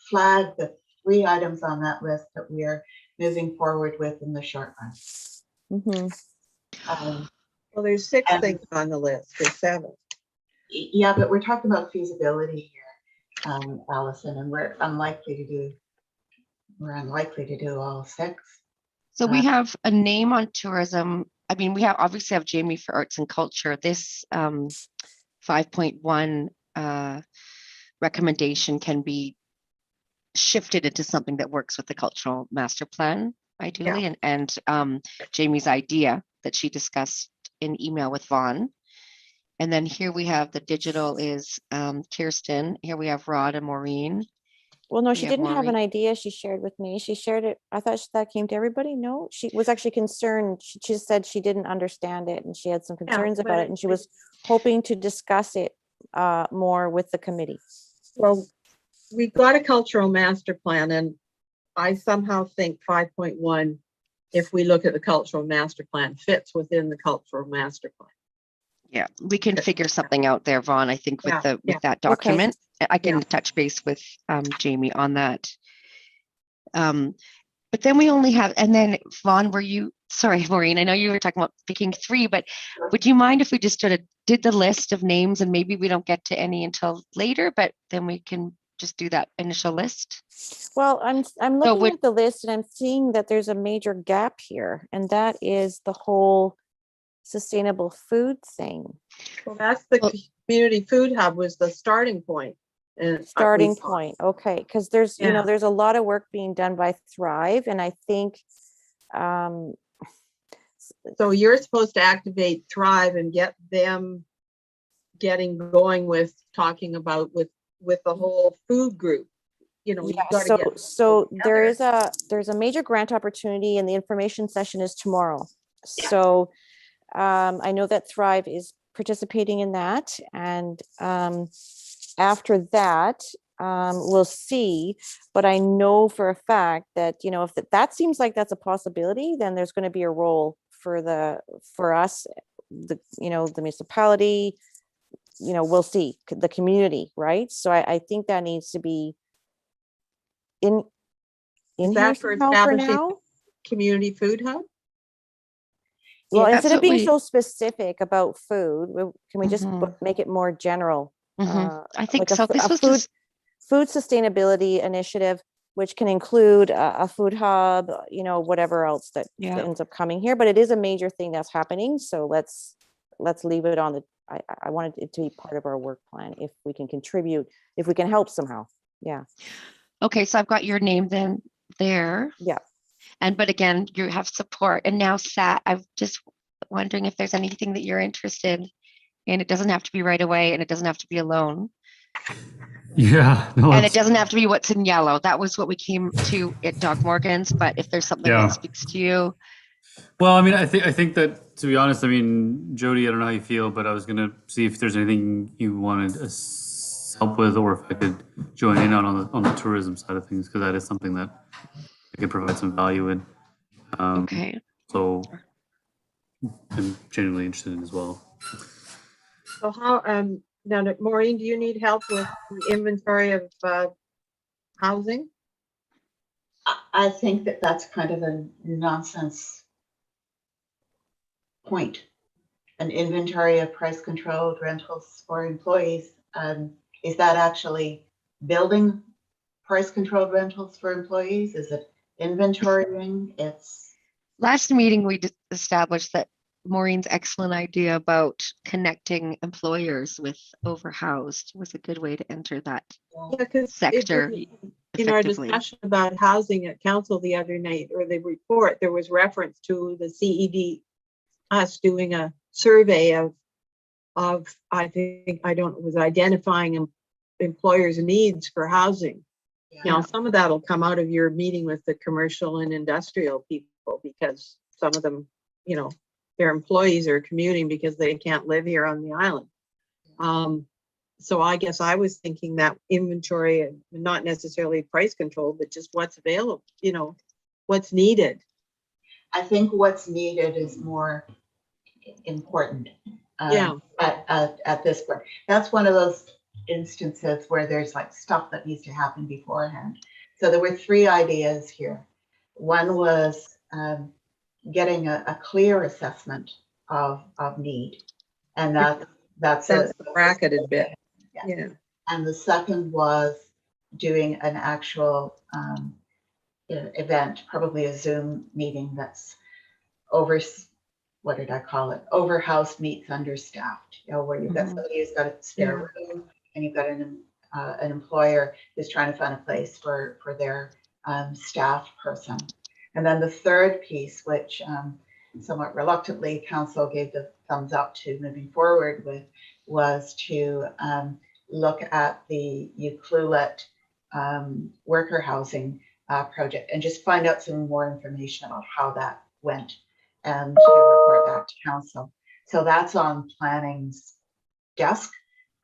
D: flag the 3 items on that list that we are moving forward with in the short run.
B: Well, there's 6 things on the list. There's 7.
D: Yeah, but we're talking about feasibility here, Allison, and we're unlikely to do all 6.
E: So we have a name on tourism. I mean, we obviously have Jamie for arts and culture. This 5.1 recommendation can be shifted into something that works with the cultural master plan, ideally, and Jamie's idea that she discussed in email with Vaune. And then here we have the digital is Kiersten. Here we have Rod and Maureen.
C: Well, no, she
E: have
C: didn't have an
E: Maureen.
C: idea she shared with me. She shared it. I thought that came to everybody. No, she was actually concerned. She just said she didn't understand it and she had some concerns about it. And she was hoping to discuss it more with the committee.
B: Well, we've got a cultural master plan, and I somehow think 5.1, if we look at the cultural master plan, fits within the cultural master plan.
E: Yeah, we can figure something out there, Vaune, I think, with that document. Okay. I can touch base with Jamie on that. But then we only have, and then Vaune, sorry, Maureen, I know you were talking about picking 3, but would you mind if we just did the list of names and maybe we don't get to any until later, but then we can just do that initial list?
C: Well, I'm looking at the list and I'm seeing that there's a major gap here, and that is the whole sustainable food thing.
B: Well, that's the community food hub was the starting point.
C: Starting point. Okay. Because there's, there's a lot of work being done by Thrive. And I think,
B: so you're supposed to activate Thrive and get them getting going with talking about with the whole food group.
C: So there's a major grant opportunity and the information session is tomorrow. Yeah. So I know that Thrive is participating in that, and after that we'll see, but I know for a fact that if that seems like that's a possibility, then there's going to be a role for us, the municipality, we'll see, the community, right? So I think that needs to be in
B: that
C: here
B: for
C: now.
B: Community food hub.
C: Well, instead of being so specific about food, can we just make it more general?
E: I think
C: like
E: so. This was
C: food sustainability initiative, which can include a food hub, whatever else that ends up coming here. But it is a major thing that's happening. So let's leave it on I wanted it to be part of our work plan if we can contribute, if we can help somehow. Yeah.
E: Okay, so I've got your name then there.
C: Yeah.
E: But again, you have support. And now Sat, I'm just wondering if there's anything that you're interested in. It doesn't have to be right away, and it doesn't have to be alone.
H: Yeah, no,
E: And it
H: it's,
E: doesn't have to be what's in yellow. That was what we came to at Doc Morgan's, but if there's something
H: Yeah.
E: that speaks to you.
H: well, I mean, I think that, to be honest, I mean, Jody, I don't know how you feel, but I was gonna see if there's anything you wanted us help with, or if I could join in on the tourism side of things, because that is something that I could provide some value in.
E: Okay.
H: So I'm genuinely interested in as well.
B: So how, now, Maureen, do you need help with the inventory of housing?
D: I think that that's kind of a nonsense point. An inventory of price controlled rentals for employees. Is that actually building price controlled rentals for employees? Is it inventorying? It's
E: Last meeting, we established that Maureen's excellent idea about connecting employers with overhoused was a good way to enter that sector
B: in our
E: effectively.
B: discussion about housing at council the other night, or the report, there was reference to the CED, us doing a survey of I think, was identifying employers' needs for housing. Now, some of that will come out of your meeting with the commercial and industrial people, because some of them, you know, their employees are commuting because they can't live here on the island. So I guess I was thinking that inventory, not necessarily price control, but just what's available, you know, what's needed.
D: I think what's needed is more important.
B: Yeah.
D: At this point, that's one of those instances where there's like stuff that needs to happen beforehand. So there were 3 ideas here. One was getting a clear assessment of need, and that's
B: the bracketed bit. Yeah.
D: And the second was doing an actual event, probably a Zoom meeting that's over, what did I call it? Overhoused meets understaffed, you know, where you've got somebody who's got a spare room, and you've got an employer who's trying to find a place for their staff person. And then the third piece, which somewhat reluctantly council gave the thumbs up to moving forward with, was to look at the Euclid worker housing project and just find out some more information about how that went, and to report back to council. So that's on planning's desk.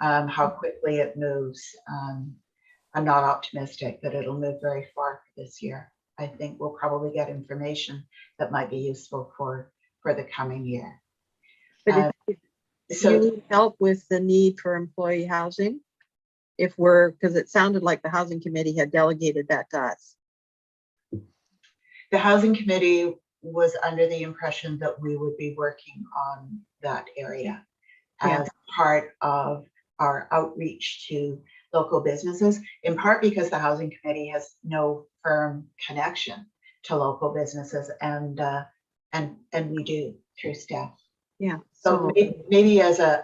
D: How quickly it moves, I'm not optimistic that it'll move very far this year. I think we'll probably get information that might be useful for the coming year.
B: But if you need help with the need for employee housing, because it sounded like the housing committee had delegated that to us.
D: The housing committee was under the impression that we would be working on that area as part of our outreach to local businesses, in part because the housing committee has no firm connection to local businesses, and we do through Stef.
B: Yeah.
D: So maybe as a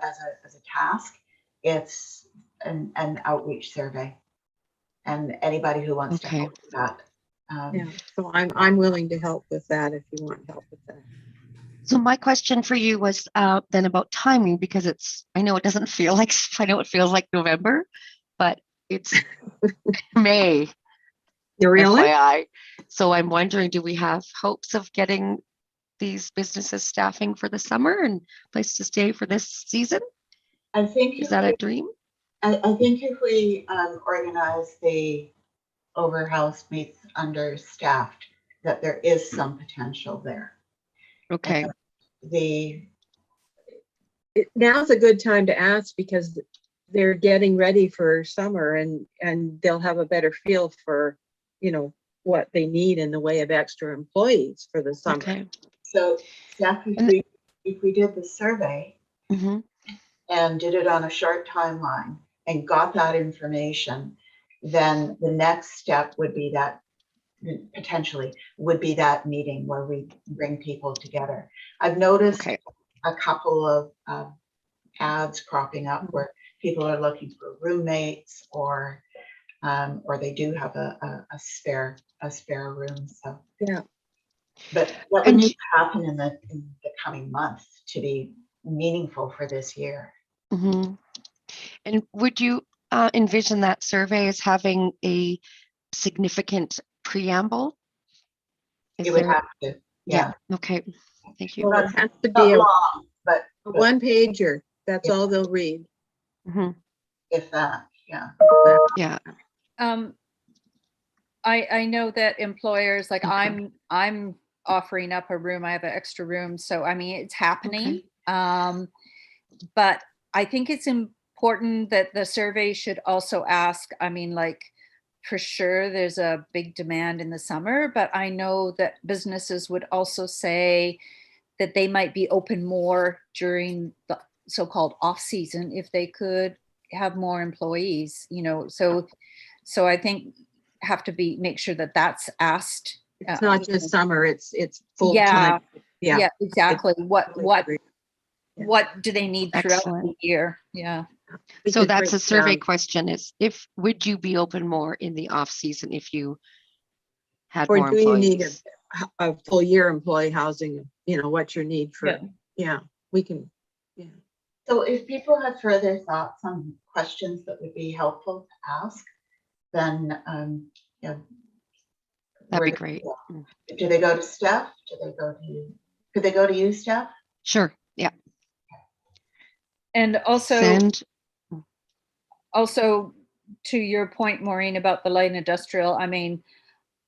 D: task, it's an outreach survey, and anybody who wants to help with that.
B: Yeah. So I'm willing to help with that if you want help with that.
E: So my question for you was then about timing, because I know it doesn't feel like, I know it feels like November, but it's May.
B: You really?
E: FYI. So I'm wondering, do we have hopes of getting these businesses staffing for the summer and place to stay for this season?
D: I think
E: is that a dream?
D: I think if we organize the overhoused meets understaffed, that there is some potential there.
E: Okay.
B: Now's a good time to ask, because they're getting ready for summer, and they'll have a better feel for, you know, what they need in the way of extra employees for the summer.
E: Okay.
D: So Steph, if we did the survey and did it on a short timeline and got that information, then the next step would be that potentially would be that meeting where we bring people together. I've noticed a couple of ads cropping up where people are looking for roommates or they do have a spare room. So
B: Yeah.
D: but that would
E: And
D: need to happen in the coming months to be meaningful for this year.
E: Mhm. And would you envision that survey as having a significant preamble? Is
D: You would
E: there?
D: have to, yeah.
E: Okay. Thank you.
B: Well, it has to
D: Not
B: be a
D: long, but
B: one pager. That's
D: Yeah.
B: all they'll read.
E: Mhm.
D: if that, yeah.
E: Yeah.
F: I know that employers, like
B: Okay.
F: I'm offering up a room. I have an extra room. So I mean, it's happening. But I think it's important that the survey should also ask, I mean, like, for sure, there's a big demand in the summer, but I know that businesses would also say that they might be open more during the so-called off season if they could have more employees, you know, so I think have to make sure that that's asked.
B: It's not just summer, it's full
F: Yeah,
B: time. Yeah.
F: yeah, exactly.
B: Totally
F: What do they need throughout the
E: Excellent.
F: year? Yeah.
B: We
E: So
B: could
E: that's
B: break
E: a survey
B: down.
E: question is would you be open more in the off season if you had
B: Or
E: more
B: do you need
E: employees?
B: a full year employee housing? You know, what's your need for,
F: Yeah.
B: yeah, we can, yeah.
D: So if people have further thoughts on questions that would be helpful to ask, then yeah.
E: That'd be
D: where
E: great.
D: do they go to Stef? Could they go to you, Stef?
E: Sure. Yeah.
F: And also,
E: Send.
F: to your point, Maureen, about the light industrial, I mean,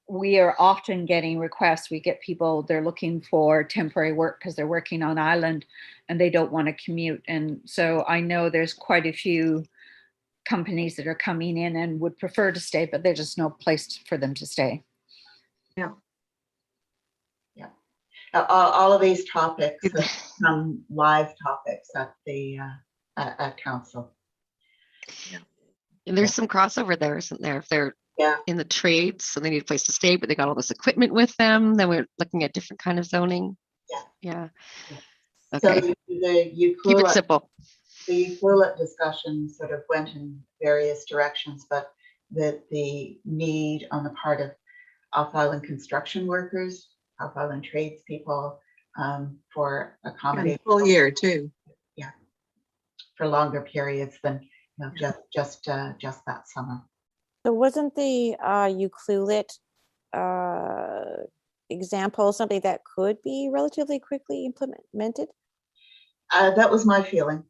F: we are often getting requests. We get people, they're looking for temporary work because they're working on island and they don't want to commute. And so I know there's quite a few companies that are coming in and would prefer to stay, but there's just no place for them to stay.
B: Yeah.
D: Yeah. All of these topics have become live topics at the at council.
E: And there's some crossover there, isn't there? If they're
D: Yeah.
E: in the trades, so they need a place to stay, but they got all this equipment with them, then we're looking at different kind of zoning. Yeah.
D: So
E: Okay.
D: the
E: Keep it
D: Euclid,
E: simple.
D: the Euclid discussion sort of went in various directions, but the need on the part of off-island construction workers, off-island tradespeople, for
B: And
D: accommodation
B: full year too.
D: for longer periods than just that summer.
C: So wasn't the Euclid example something that could be relatively quickly implemented?
D: That was my feeling.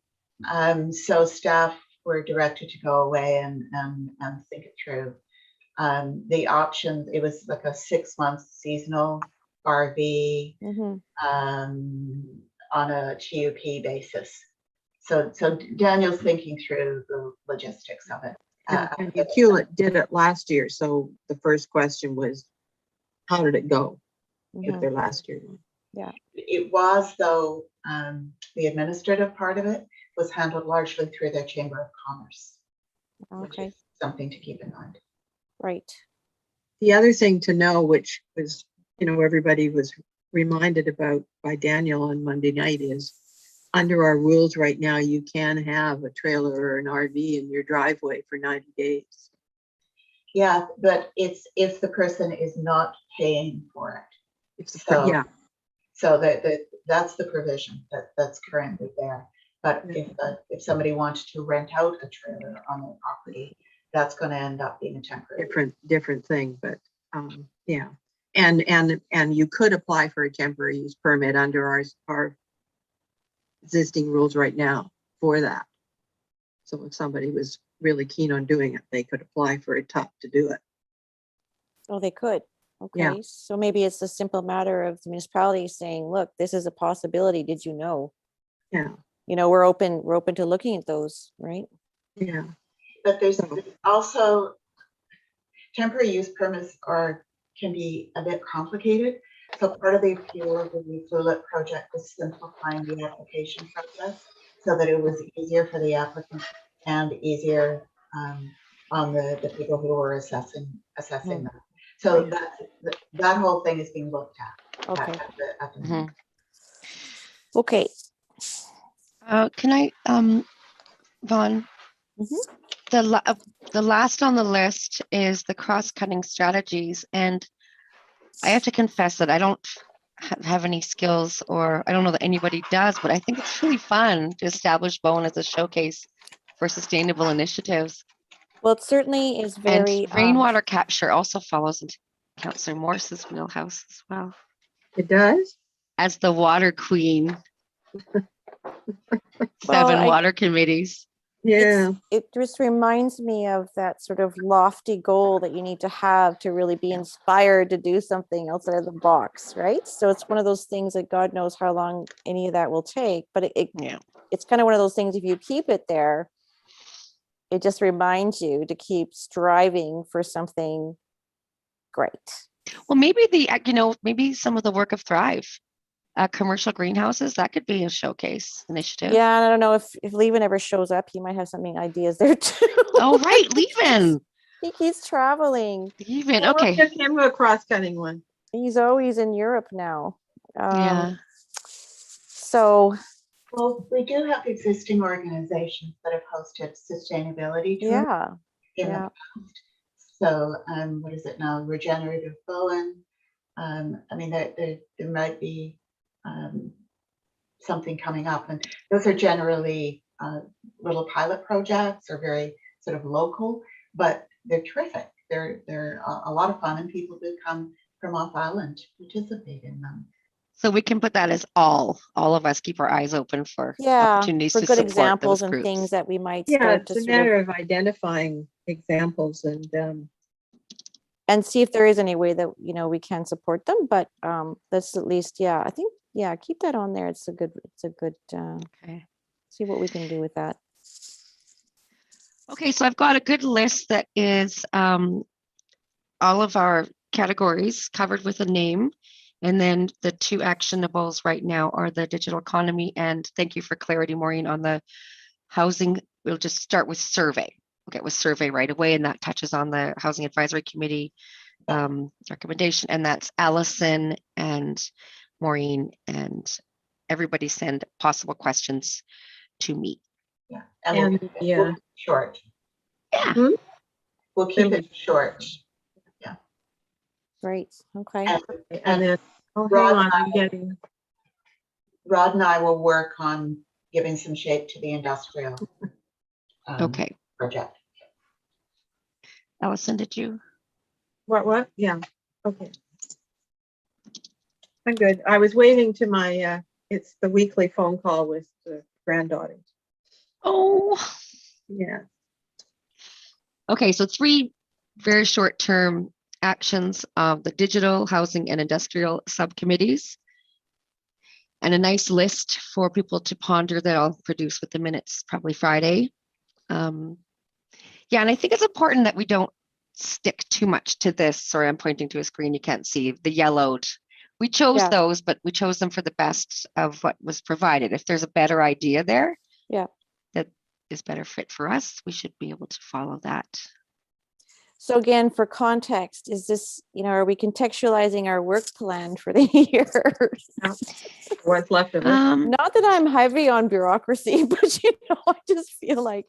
D: So staff were directed to go away and think it through. The options, it was like a 6-month seasonal RV on a TUP basis. So Daniel's thinking through the logistics of it.
B: And Euclid did it last year. So the first question was, how did it go with their last year?
C: Yeah.
D: It was, though, the administrative part of it was handled largely through their Chamber of Commerce. Which
C: Okay.
D: is something to keep in mind.
C: Right.
B: The other thing to know, which was, you know, everybody was reminded about by Daniel on Monday night, is under our rules right now, you can have a trailer or an RV in your driveway for 90 days.
D: Yeah, but it's if the person is not paying for it.
B: It's
D: So,
B: yeah.
D: So that's the provision that's currently there. But if somebody wants to rent out a trailer on their property, that's going to end up being a temporary.
B: Different thing, but yeah. And you could apply for a temporary use permit under our existing rules right now for that. So if somebody was really keen on doing it, they could apply for a TUP to do it.
C: Oh, they could. Okay.
B: Yeah.
C: So maybe it's a simple matter of the municipality saying, look, this is a possibility. Did you know?
B: Yeah.
C: You know, we're open to looking at those, right?
B: Yeah.
D: But there's also temporary use permits can be a bit complicated. So part of the appeal of the Euclid project was simplifying the application process so that it was easier for the applicant and easier on the people who were assessing them. So that whole thing is being looked at.
C: Okay.
D: At the moment.
C: Okay.
E: Can I, Vaune?
C: Mhm.
E: The last on the list is the cross-cutting strategies, and I have to confess that I don't have any skills, or I don't know that anybody does, but I think it's really fun to establish Bowen as a showcase for sustainable initiatives.
C: Well, it certainly is
E: And
C: very,
E: rainwater capture also follows into Councillor Morse's wheelhouse as well.
B: It does?
E: As the water queen,
C: Well,
E: 7 water committees.
B: Yeah.
C: it just reminds me of that sort of lofty goal that you need to have to really be inspired to do something outside of the box, right? So it's one of those things that God knows how long any of that will take, but
E: Yeah.
C: it's kind of one of those things, if you keep it there, it just reminds you to keep striving for something great.
E: Well, maybe maybe some of the work of Thrive, commercial greenhouses, that could be a showcase initiative.
C: Yeah, and I don't know if Levin ever shows up, he might have something ideas there too.
E: Oh, right, Levin.
C: He keeps traveling.
E: Levin,
B: Well,
E: okay.
B: give him a cross-cutting one.
C: He's always in Europe now.
E: Yeah.
C: So
D: Well, we do have existing organizations that have hosted sustainability tours
C: yeah,
D: in the
C: yeah.
D: past. So, what is it now? Regenerative Bowen. I mean, there might be something coming up, and those are generally little pilot projects or very sort of local, but they're terrific. They're a lot of fun, and people do come from off island to participate in them.
E: So we can put that as all of us keep our eyes open for
C: Yeah,
E: opportunities
C: for
E: to
C: good
E: support
C: examples
E: those
C: and
E: groups.
C: things that we might
B: Yeah,
C: start
B: it's
C: to
B: a
C: sort of,
B: matter of identifying examples
C: and see if there is any way that, we can support them. But that's at least, I think, keep that on there. It's a good,
E: Okay.
C: see what we can do with that.
E: Okay, so I've got a good list that is all of our categories covered with a name. And then the 2 actionables right now are the digital economy, and thank you for clarity, Maureen, on the housing. We'll just start with survey. We'll get with survey right away, and that touches on the Housing Advisory Committee recommendation, and that's Allison and Maureen, and everybody send possible questions to me.
D: Yeah,
B: and
D: we'll keep it short.
E: Yeah.
B: Hmm?
D: We'll keep it short.
C: Great. Okay.
B: and then, oh, hang
D: Rod
B: on,
D: and
B: I'm getting,
D: Rod and I will work on giving some shape to the industrial
E: Okay.
D: project.
E: Allison, did you?
B: what? Yeah, okay. I'm good. I was waiting to my, it's the weekly phone call with the granddaughter.
E: Oh.
B: Yeah.
E: Okay, so 3 very short-term actions of the digital, housing, and industrial subcommittees, and a nice list for people to ponder that I'll produce with the minutes probably Friday. And I think it's important that we don't stick too much to this. Sorry, I'm pointing to a screen you can't see, the yellowed. We chose those, but we chose them for the best of what was provided. If there's a better idea there, that is better fit for us, we should be able to follow that.
C: So again, for context, is this, are we contextualizing our work plan for the year?
B: What's left of it.
C: Not that I'm heavy on bureaucracy, but I just feel like,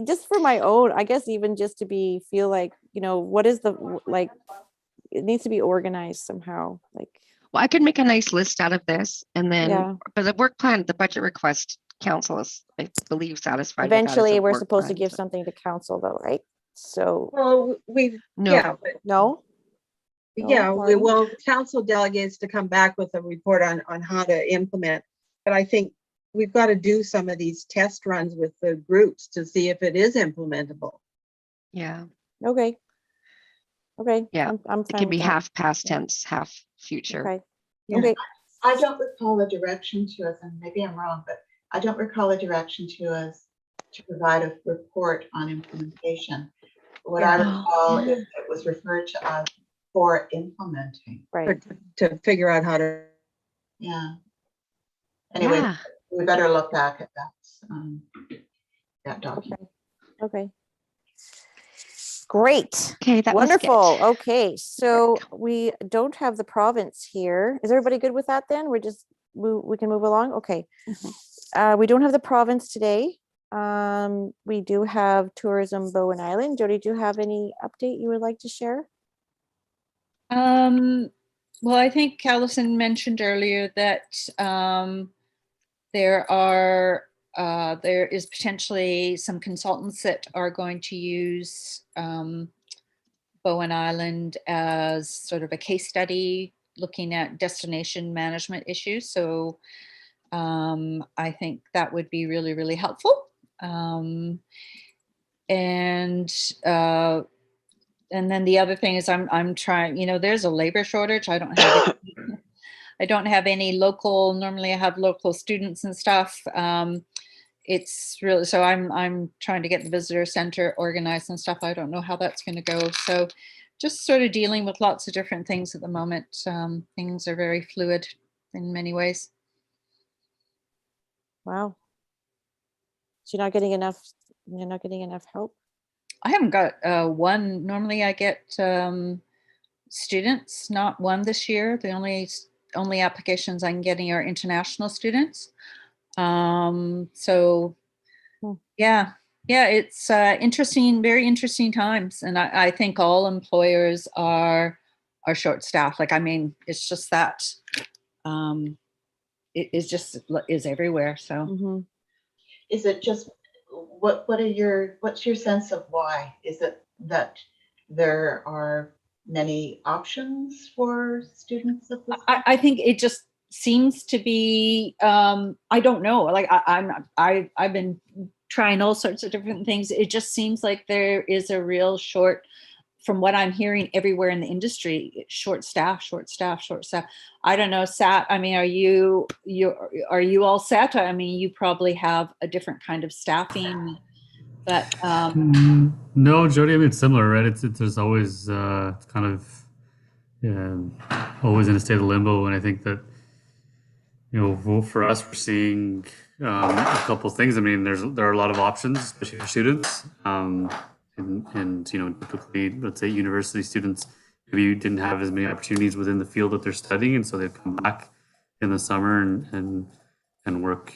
C: just for my own, I guess, even just to feel like, what is it needs to be organized somehow. Well,
E: I could make a nice list out of this, and then, but the work plan, the budget request, council is, I believe, satisfied.
C: Eventually, we're supposed to give something to council, though, right? So,
B: well,
C: no.
B: Well, council delegates to come back with a report on how to implement, but I think we've got to do some of these test runs with the groups to see if it is implementable.
E: Yeah.
C: Okay.
E: Yeah.
C: I'm
E: it
C: fine
E: can
C: with
E: be
C: that.
E: half past tense, half future.
C: Okay.
D: Yeah.
C: Okay.
D: I don't recall a direction to us, and maybe I'm wrong, but I don't recall a direction to us to provide a report on implementation. What I recall is it was referred to us for implementing.
C: Right.
B: To figure out how to.
D: Yeah. Anyway, we better look back at that document.
C: Okay. Great.
E: Okay, that
C: wonderful.
E: was
C: Okay, so we don't have the province here. Is everybody good with that then? We can move along. Okay. We don't have the province today. We do have tourism Bowen Island. Jody, do you have any update you would like to share?
F: Well, I think Allison mentioned earlier that there is potentially some consultants that are going to use Bowen Island as sort of a case study looking at destination management issues. So I think that would be really, really helpful. And then the other thing is I'm trying, there's a labor shortage. I don't have I don't have any local, normally I have local students and stuff. It's really, so I'm trying to get the visitor center organized and stuff. I don't know how that's going to go. So just sort of dealing with lots of different things at the moment. Things are very fluid in many ways.
C: Wow. So you're not getting enough help?
F: I haven't got one. Normally I get students, not one this year. The only applications I'm getting are international students. So yeah, it's interesting, very interesting times. And I think all employers are short staffed. Like, I mean, it's just that it is everywhere. So
D: Is it just, what's your sense of why? Is it that there are many options for students of this?
F: I think it just seems to be, I don't know, like I've been trying all sorts of different things. It just seems like there is a real short, from what I'm hearing everywhere in the industry, short staff. I don't know, Sat, I mean, are you all set? I mean, you probably have a different kind of staffing, but
H: No, Jody, I mean, it's similar, right? There's always kind of always in a state of limbo. And I think that, for us, we're seeing a couple things. I mean, there are a lot of options, especially for students. And typically, let's say university students maybe didn't have as many opportunities within the field that they're studying, and so they'd come back in the summer and work,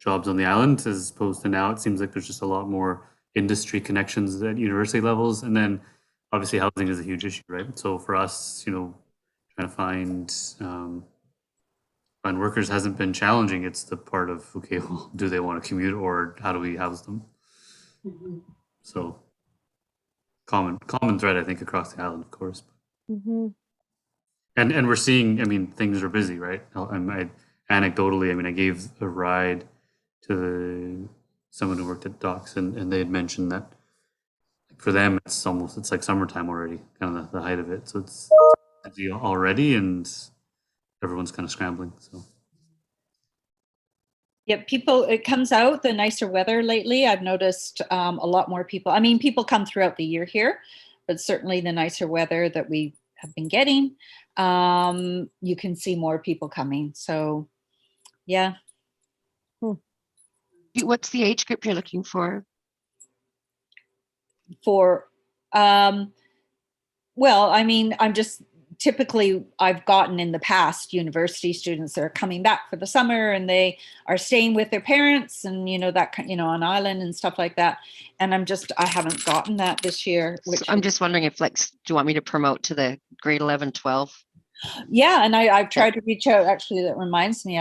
H: jobs on the island, as opposed to now it seems like there's just a lot more industry connections at university levels. And then obviously housing is a huge issue, right? So for us, trying to find workers hasn't been challenging. It's the part of, okay, well, do they want to commute, or how do we house them? So common thread, I think, across the island, of course. And we're seeing, I mean, things are busy, right? Anecdotally, I mean, I gave a ride to someone who worked at docks, and they had mentioned that for them it's like summertime already, kind of the height of it. So it's busy already, and everyone's kind of scrambling. So
F: yeah, it comes out the nicer weather lately. I've noticed a lot more people. I mean, people come throughout the year here, but certainly the nicer weather that we have been getting, you can see more people coming. So yeah.
E: What's the age group you're looking for?
F: Well, I mean, I've gotten in the past university students that are coming back for the summer, and they are staying with their parents, and that on island and stuff like that. And I haven't gotten that this year. Which
E: I'm just wondering if, do you want me to promote to the grade 11, 12?
F: Yeah, and I've tried to reach out. Actually, that reminds me,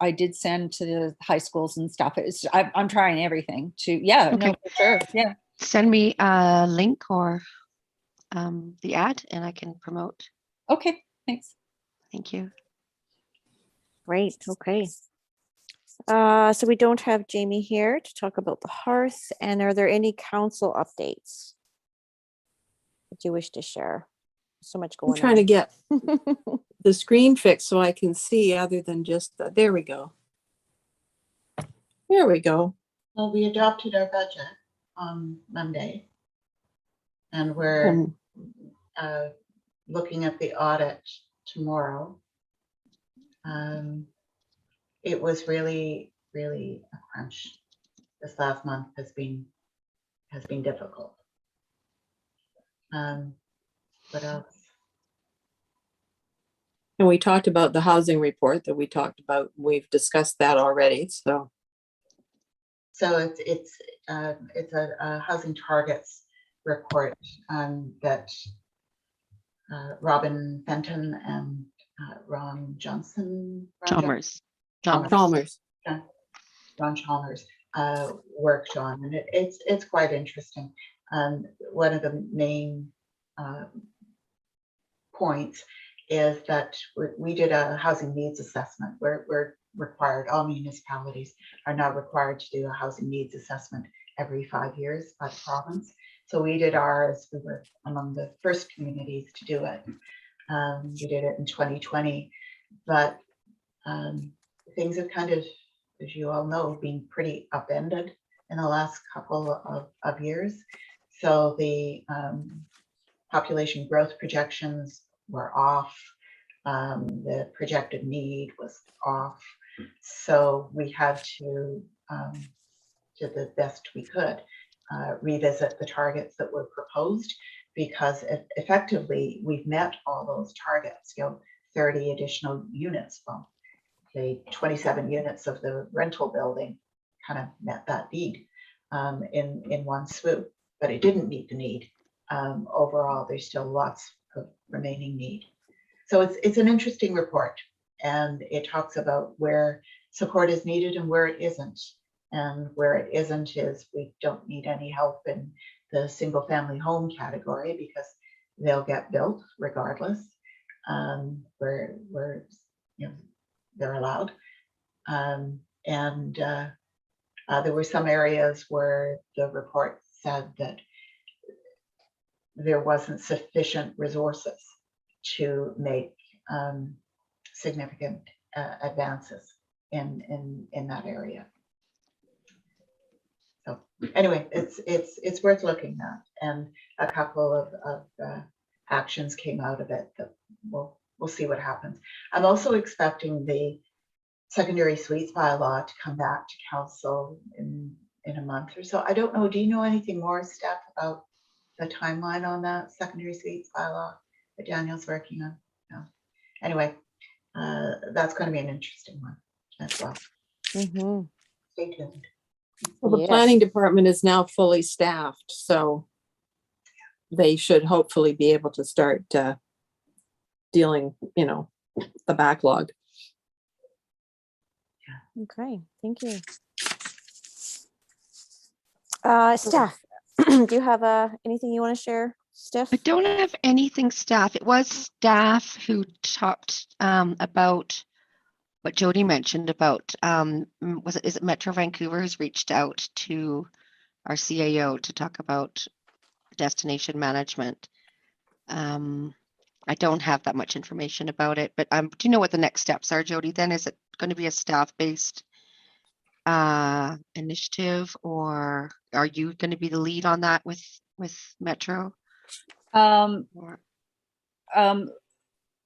F: I did send to the high schools and stuff. I'm trying everything to, okay. No, for sure. Yeah.
E: Send me a link or the ad, and I can promote.
F: Okay, thanks.
E: Thank you.
C: Great. Okay. So we don't have Jamie here to talk about the Hearth. And are there any council updates that you wish to share? So much going on.
I: I'm trying to get the screen fixed so I can see, other than just there we go. There we go.
D: Well, we adopted our budget on Monday, and we're looking at the audit tomorrow. It was really, really a crunch. This last month has been difficult. What else?
I: And we talked about the housing report that we talked about. We've discussed that already. So
D: So it's a housing targets report that Robin Fenton and Ron Johnson.
E: Chalmers.
I: Chalmers.
D: Ron Chalmers worked on, and it's quite interesting. One of the main points is that we did a housing needs assessment. We're required, all municipalities are now required to do a housing needs assessment every 5 years by the province. So we did ours. We were among the first communities to do it. We did it in 2020, but things have kind of, as you all know, been pretty upended in the last couple of years. So the population growth projections were off. The projected need was off. So we had to the best we could, revisit the targets that were proposed, because effectively we've met all those targets. 30 additional units, well, the 27 units of the rental building kind of met that need in one swoop, but it didn't meet the need. Overall, there's still lots of remaining need. So it's an interesting report, and it talks about where support is needed and where it isn't. And where it isn't is we don't need any help in the single family home category, because they'll get built regardless, where they're allowed. There were some areas where the report said that there wasn't sufficient resources to make significant advances in that area. So anyway, it's worth looking at, and a couple of actions came out of it that we'll see what happens. I'm also expecting the secondary suites bylaw to come back to council in a month or so. I don't know. Do you know anything more, Stef, about the timeline on that secondary suites bylaw that Daniel's working on? No. Anyway, that's going to be an interesting one as well.
C: Mhm.
D: Stay tuned.
I: Well, the
C: Yes.
I: planning department is now fully staffed, so they should hopefully be able to start dealing, the backlog.
C: Okay, thank you. Steph, do you have anything you want to share, Steph?
E: I don't have anything staff. It was staff who talked about what Jody mentioned about, is it Metro Vancouver who's reached out to our CAO to talk about destination management. I don't have that much information about it, but do you know what the next steps are, Jody? Then is it going to be a staff-based initiative, or are you going to be the lead on that with Metro?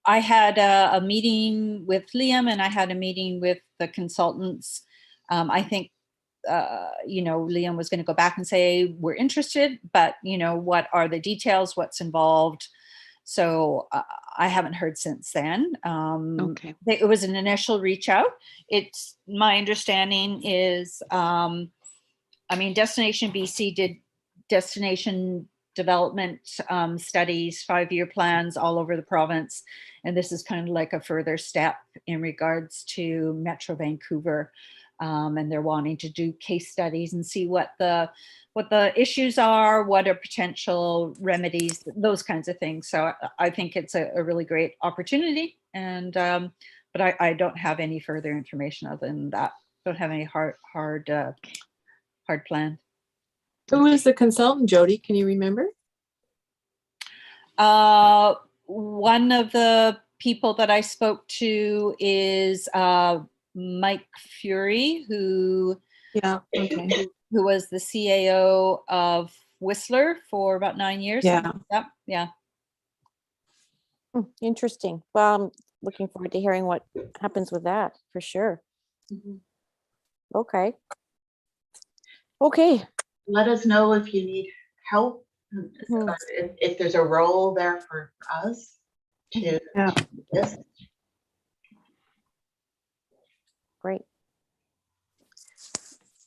F: I had a meeting with Liam, and I had a meeting with the consultants. I think, Liam was going to go back and say, we're interested, but, what are the details, what's involved? So I haven't heard since then.
E: Okay.
F: It was an initial reach out. It's my understanding is, Destination BC did destination development studies, 5-year plans all over the province. And this is kind of like a further step in regards to Metro Vancouver. And they're wanting to do case studies and see what the issues are, what are potential remedies, those kinds of things. So I think it's a really great opportunity. And but I don't have any further information other than that. Don't have any hard plan.
I: Who was the consultant, Jody? Can you remember?
F: One of the people that I spoke to is Mike Fury, who was the CAO of Whistler for about 9 years.
I: Yeah.
F: Yeah.
C: Interesting. Well, I'm looking forward to hearing what happens with that for sure.
D: Mhm.
C: Okay.
D: Let us know if you need help, if there's a role there for us to assist.
C: Great.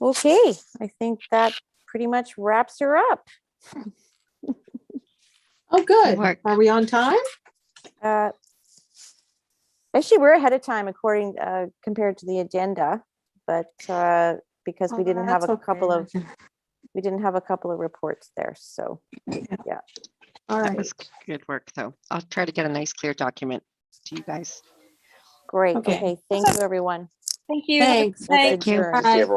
C: Okay, I think that pretty much wraps her up.
I: Oh, good.
E: work.
I: Are we on time?
C: Actually, we're ahead of time according, compared to the agenda, but because we
I: Oh,
C: didn't have
I: that's
C: a couple of,
I: okay.
C: we didn't have a couple of reports there, so.
I: All
E: That
I: right.
E: was good work, though. I'll try to get a nice, clear document to you guys.
C: Great,
I: Okay.
C: okay, thank you, everyone.
F: Thank you. Have a
I: Thanks.
F: good night.
C: Let's
E: Thank you.
C: adjourn.
A: See everyone.